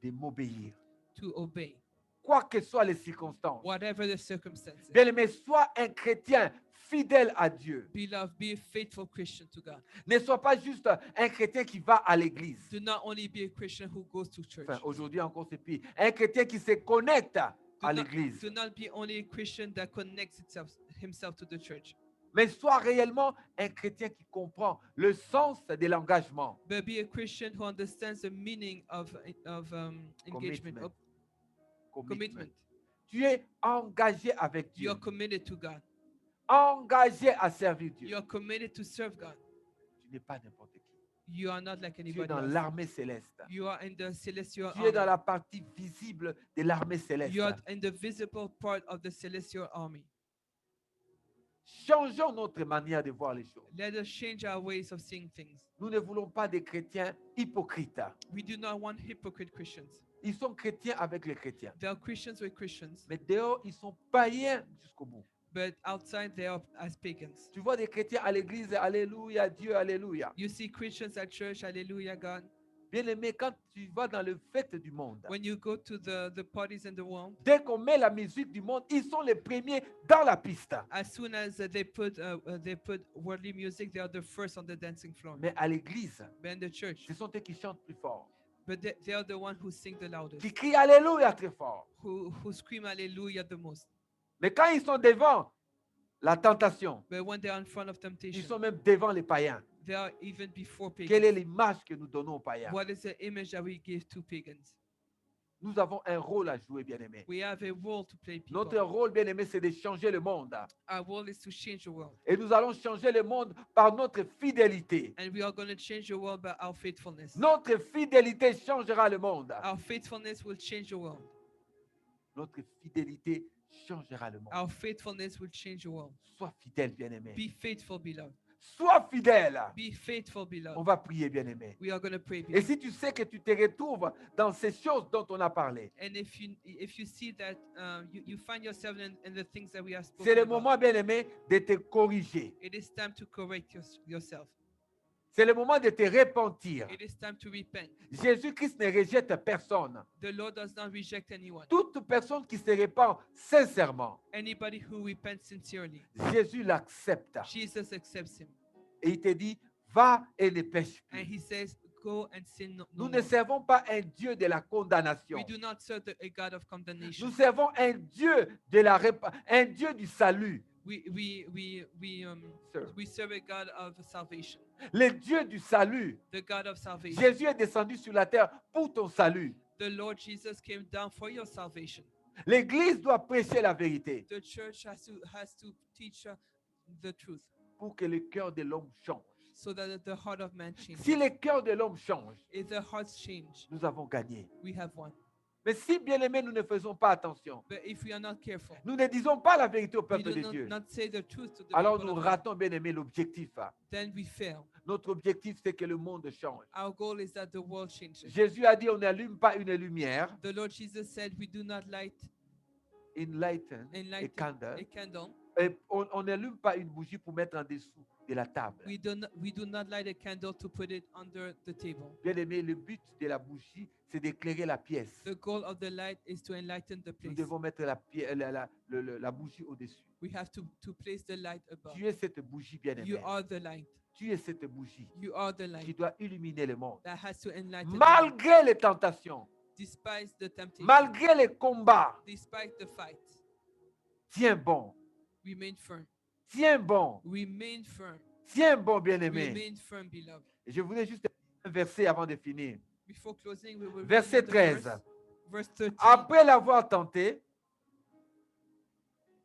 de m'obéir, to obey, quoi que soient les circonstances. whatever the circumstances. Bien-aimé, sois un chrétien fidèle à Dieu. Beloved, be a faithful Christian to God. Ne sois pas juste un chrétien qui va à l'église. Do not only be a Christian who goes to church. Enfin, aujourd'hui encore, c'est pire. Un chrétien qui se connecte à Do l'église. not be only a Christian that connects himself to the church. Mais sois réellement un chrétien qui comprend le sens de l'engagement. But be a Christian who understands the meaning of engagement, of commitment. Tu es engagé avec You Dieu. are committed to God. Engagé à servir Dieu. You are committed to serve God. Tu n'es pas n'importe qui. You are not like Tu es anybody dans else. l'armée céleste. You are in the celestial Tu es dans army. la partie visible de l'armée céleste. You are in the visible part of the celestial army. Changeons notre manière de voir les choses. Let us change our ways of seeing things. Nous ne voulons pas des chrétiens hypocrites. We do not want hypocrite Christians. Ils sont chrétiens avec les chrétiens. They are Christians with Christians, Mais dehors, ils sont païens jusqu'au bout. but outside they are as pagans. Tu vois des chrétiens à l'église, alléluia, Dieu, alléluia. You see Christians at church, hallelujah, God. Bien-aimé, quand tu vas dans le fête du monde, When you go to the parties in the world, dès qu'on met la musique du monde, ils sont les premiers dans la piste. as soon as they put worldly music, they are the first on the dancing floor. Mais à l'église, But in the church, ce sont eux qui chantent plus fort, but they are the one who sing the loudest, qui crient alléluia très fort. who scream hallelujah the most. Mais quand ils sont devant la tentation, But when they are in front of ils temptation, sont même devant les païens. they are even before Quelle est pagans. l'image que nous donnons aux païens? What is the image that we give to pagans? Nous avons un rôle à jouer, bien-aimé. We have a role to play, Notre people. rôle, bien-aimé, c'est de changer le monde. Our role is to change the world. Et nous allons changer le monde par notre fidélité. And we are going to change the world by our faithfulness. Notre fidélité changera le monde. Our faithfulness will change the world. Notre fidélité changera le monde. Our faithfulness will change the world. Sois fidèle, bien-aimé. Be faithful, beloved. Sois fidèle. Be faithful, On beloved. va prier, bien-aimé. We are going to pray, Et beloved. si tu sais que tu te retrouves dans ces choses dont on a parlé, And if you see that you find yourself in the things that we have c'est spoken le about, moment, bien-aimé, de te corriger. it is time to correct yourself. C'est le moment de te repentir. It is time to repent. Jésus-Christ ne rejette personne. The Lord does not reject anyone. Toute personne qui se répand sincèrement, Anybody who repents sincerely, Jésus l'accepte. Jesus accepts him. Et il te dit, va et ne pêche And plus. he says, go and sin no Nous more. ne servons pas un Dieu de la condamnation. We do not serve a God of condemnation. Nous servons un Dieu un Dieu du salut. Sir. We serve a God of salvation. Le Dieu du salut. The God of salvation. Jésus est descendu sur la terre pour ton salut. The Lord Jesus came down for your salvation. L'Église doit prêcher la vérité The church has to teach the truth pour que le cœur de l'homme change. so that the heart of man changes. Si le cœur de l'homme change, If the hearts change, nous avons gagné. we have won. Mais si, bien aimé, nous ne faisons pas attention, But if we are not careful, nous ne disons pas la vérité au we peuple do de Dieu, not say the truth to the alors people nous of God, ratons, bien aimé, l'objectif. then we fail. Notre objectif, c'est que le monde change. Our goal is that the world changes. Jésus a dit, on n'allume pas une lumière, The Lord Jesus said we do not light enlighten, a a candle, candle. et on n'allume pas une bougie pour mettre en dessous de la table. We do not light a candle to put it under the table. Bien aimé, le but de la bougie, c'est d'éclairer la pièce. The goal of the light is to enlighten the Nous place. devons mettre la bougie au-dessus. We have to place the light above. Tu es cette bougie, bien You aimé. are the light. Tu es cette bougie You are the qui light doit illuminer le monde. that has to enlighten the world. Malgré les tentations, Despite the temptation, malgré les combats, despite the fight, tiens bon, remain firm. tiens bon, Remain firm. tiens bon, bien-aimé. Remain firm, beloved. Et je voulais juste un verset avant de finir. Before closing, we will read Verset another 13. verse. Verse 13. Après l'avoir tenté,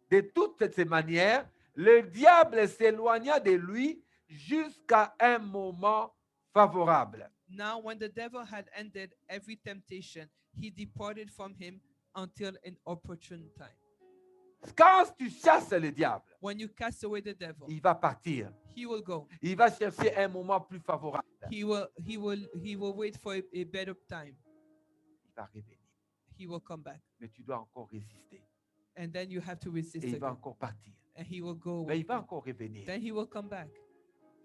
de toutes ces manières, le diable s'éloigna de lui jusqu'à un moment favorable. Now, when the devil had ended every temptation, he departed from him until an opportune time. Quand tu chasses le diable, When you cast away the devil, il va partir. he will go. Il va chercher un moment plus favorable. He will wait for a better time. Il va revenir. He will come back. Mais tu dois encore résister. And then you have to resist Et il va again. encore partir. And he will go Mais away. il va again. encore revenir. Then he will come back.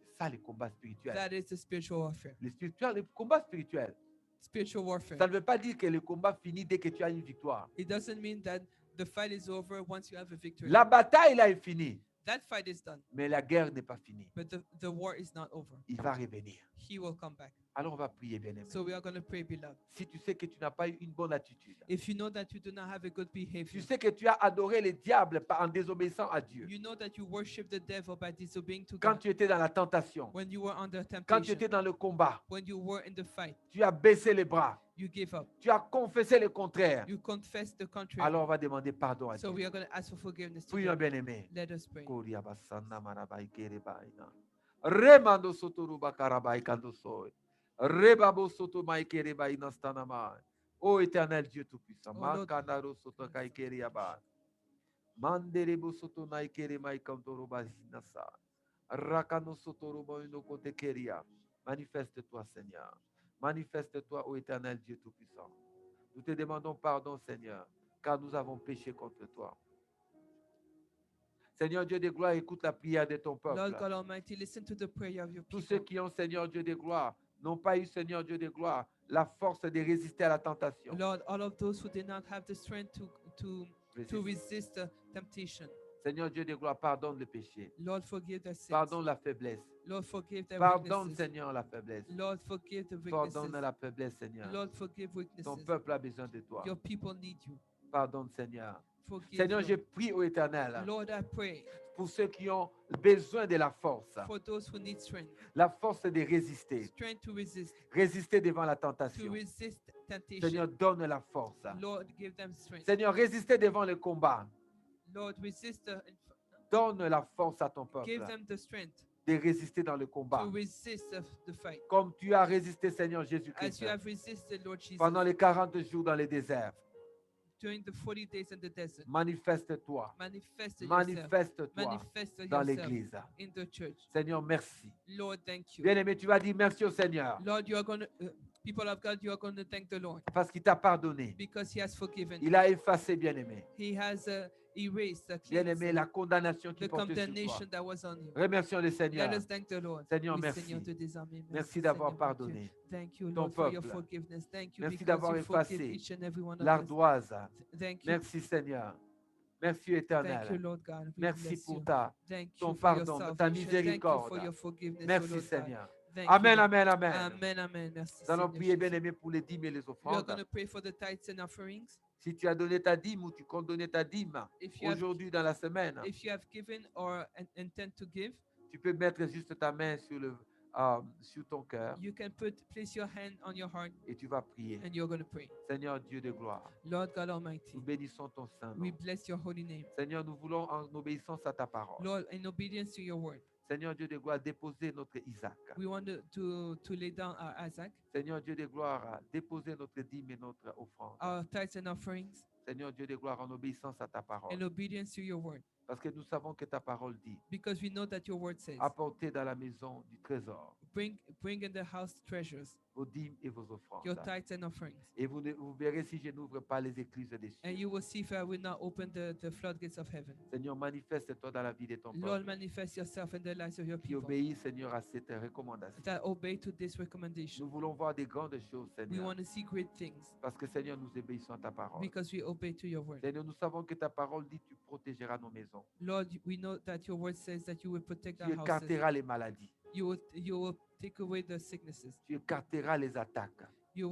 C'est ça le combat spirituel. That is the spiritual warfare. Le combat spirituel, Spiritual warfare. ça ne veut pas dire que le combat finit dès que tu as une victoire. It doesn't mean that the fight is over once you have a victory. La bataille là est finie, That fight is done, mais la guerre n'est pas finie. but the war is not over. Il va revenir. He will come back. Alors on va prier, bien-aimé. So we are going to pray, beloved. Si tu sais que tu n'as pas eu une bonne attitude, If you know that you do not have a good tu behavior, sais que tu as adoré le diable en désobéissant à Dieu, you know that you worship the devil by disobeying to quand God. tu étais dans la tentation, When you were under quand tu temptation, étais dans le combat, when you were in the fight, tu as baissé les bras, you gave up. tu as confessé le contraire, You confess the contrary. alors on va demander pardon à So Dieu. we are going to ask for forgiveness Prions, today. bien-aimé. Let us pray. Koria basanda marabai kere baina. Remando sotoru bakarabai kando soy. Rebabo soto mai kere baina stanamai. Ô éternel Dieu Tout-Puissant, Oh Lord. Makandaro soto kai kere yabai. Manderebo soto nai kere mai kantoro basina sa. Rakano sotoru boino kote keria. Manifeste-toi, Seigneur. Manifeste-toi, ô éternel Dieu Tout-Puissant. Nous te demandons pardon, Seigneur, car nous avons péché contre toi. Seigneur Dieu de gloire, écoute la prière de ton Lord peuple. God Almighty, listen to the prayer of your Tous ceux people. qui ont, Seigneur Dieu de gloire, n'ont pas eu, Seigneur Dieu de gloire, la force de résister à la tentation. Lord, all of those who did not have the strength to Résiste. resist the temptation. Seigneur Dieu de gloire, pardonne le péché. Lord, forgive their sins. Pardonne la faiblesse. Lord, forgive their Pardonne, weaknesses. Seigneur, la faiblesse. Lord, forgive the Pardonne weaknesses. la faiblesse, Seigneur. Lord, forgive Ton weaknesses. peuple a besoin de toi. Your people need you. Pardonne, Seigneur. Forgive, Seigneur, je Lord. prie au Éternel Lord, I pray pour ceux qui ont besoin de la force. for those who need strength. La force de résister. Strength to resist. Résister devant la To tentation. resist temptation. Seigneur, donne la force. Lord, give them strength. Seigneur, résister devant le combat. Lord, resist Donne la force à ton give peuple them the strength de résister dans le combat. to resist the fight. Comme tu as résisté, Seigneur As Jésus-Christ, you have resisted, Lord Jesus, pendant les 40 jours dans le désert. during the 40 days in the desert. Manifeste-toi. Manifest yourself. Manifeste-toi Manifest dans yourself l'église. in the church. Seigneur, merci. Lord, thank you. Bien-aimé, tu vas dire merci au Seigneur Lord, you are going to, people of God, you are going to thank the Lord parce qu'il t'a pardonné. because He has forgiven. Il a effacé, bien-aimé. He has erased, Bien-aimé, cleansed la condamnation qui the portait sur toi. condemnation that was on you. Remercions le Seigneur. Let us thank the Lord. Seigneur, Oui, merci. Seigneur, te désarmer. Merci d'avoir Seigneur, mon Dieu. pardonné. Thank you, ton Lord, for your peuple. forgiveness. Thank you Merci because d'avoir you forgive effacé each and every one of us. l'ardoise. Thank you. Merci, Seigneur. Merci, Thank you, Éternel. Lord God. We Merci bless pour you. ton Thank you for pardon, your ta salvation. Thank you miséricorde. for your forgiveness, oh Merci, Lord God. Seigneur. Thank you, Amen, Lord. amen, amen. Amen, amen. Merci, Nous allons Seigneur prier, Jésus. bien-aimé, pour les dîmes et les We are offrandes. going to pray for the tithes and offerings. Si tu as donné ta dîme ou tu comptes donner ta dîme If you have, aujourd'hui dans la semaine, if you have given or intend to give, tu peux mettre juste ta main sur ton cœur you can place your hand on your heart et tu vas prier. and you're going to pray. Seigneur Dieu de gloire, Lord God Almighty, nous bénissons ton saint we nom. bless your holy name. Seigneur, nous voulons en obéissance à ta parole. Lord, in obedience to your word, Seigneur Dieu de gloire, déposer notre Isaac. we want to lay down our Isaac, Seigneur Dieu de gloire, déposer notre dîme et notre offrande. our tithes and offerings, Seigneur Dieu de gloire, en obéissance à ta in parole. obedience to your word, Parce que nous savons que ta parole dit, because we know that your word says, apportez dans la maison du trésor bring in the house treasures, vos dîmes et vos offrandes. your tithes and offerings. Et vous verrez si je n'ouvre pas les écluses des cieux. And you will see if I will not open the floodgates of heaven. Seigneur, manifeste-toi dans la vie de ton Lord, peuple. manifest yourself in the lives of your Qui people obéit, Seigneur, à cette recommandation. that obey to this recommendation. Nous voulons voir des grandes choses, We Seigneur. want to see great things Parce que, Seigneur, nous obéissons à ta parole. because we obey to your word. Seigneur, nous savons que ta parole dit, tu protégeras nos maisons. Lord, we know that your word says that you will protect Tu our houses. écarteras les maladies. You will take away the sicknesses. Tu écarteras les attaques. You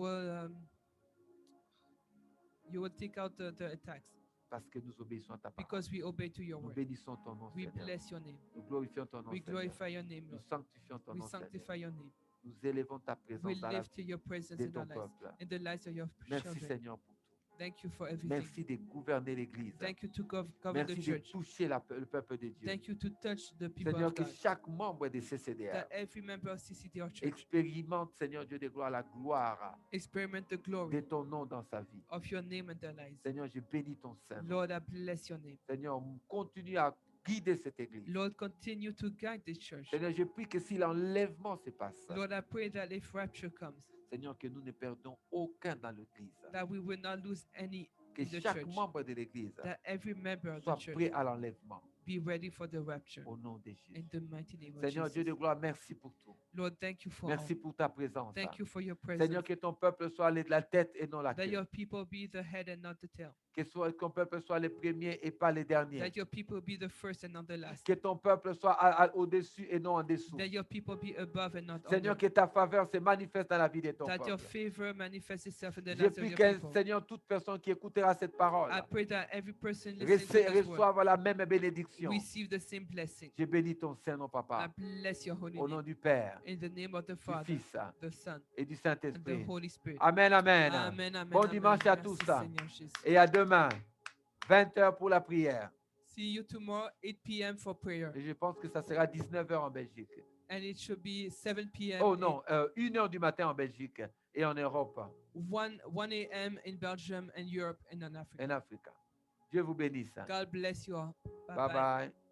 will take out the attacks Parce que nous obéissons à ta parole. because we obey to your Nous word. bénissons ton nom, We Seigneur. bless your name. Nous glorifions ton nom, We Seigneur. glorify your name, Nous Lord. sanctifions ton We nom, Seigneur. sanctify your name. Nous élevons ta We présence dans la lift your presence vie in de our ton lives, peuple. in the lives of your Merci, children. Seigneur, pour tout. Thank you for everything. Merci de gouverner l'Église. Thank you to govern the Merci de church. toucher le peuple de Dieu. Thank you to touch the people Seigneur, of que God. chaque membre de CCDR That every member of CCDR Church expérimente, Seigneur Dieu de gloire, la gloire experiment the de glory ton nom dans sa vie. of your name in their lives. Seigneur, je bénis ton Saint-Nom. Lord, I bless your name. Seigneur, continue à guider cette Église. Lord, continue to guide this church. Seigneur, je prie que si l'enlèvement se passe, Lord, I pray that if rapture comes, Seigneur, que nous ne perdons aucun dans l'Église. that we will not lose any Que in the chaque church. membre de l'Église That every member of the soit church prêt à l'enlèvement. be ready for the rapture. Au nom de Jésus. In the mighty name of Seigneur Dieu de Jesus. gloire, merci pour tout. Lord, thank you for Merci all. pour ta présence. Thank you for your presence. Seigneur, que ton peuple soit la tête et non la That queue. your people be the head and not the tail. Que ton peuple soit les premiers et pas les derniers. That your people be the first and not the last. Que ton peuple soit au-dessus et non en dessous. That your people be above and not Seigneur, under. que ta faveur se manifeste dans la vie de ton That your peuple. favor manifests itself in the Je lives of prie your que, people. Seigneur, toute personne qui écoutera cette parole I pray that every person listening to this word reçoive la même bénédiction. receive the same blessing. Je bénis ton Saint-Nom, I Papa, bless your holy au nom name. du Père, In the name of the du Father, Fils the Son, et du and the Saint-Esprit. Holy Spirit. Amen, amen. Amen, amen, Bon amen. dimanche à Merci, tous. Seigneur Jésus. Et à demain, 20h pour la prière. See you tomorrow, 8 p.m. for prayer. Et je pense que ça sera 19h en Belgique. And it should be 7 p.m. Oh non, 1h du matin en Belgique et en Europe, 1 a.m. in Belgium and Europe and in Africa. en Afrique. Dieu vous bénisse. God bless you all. Bye Bye-bye. bye.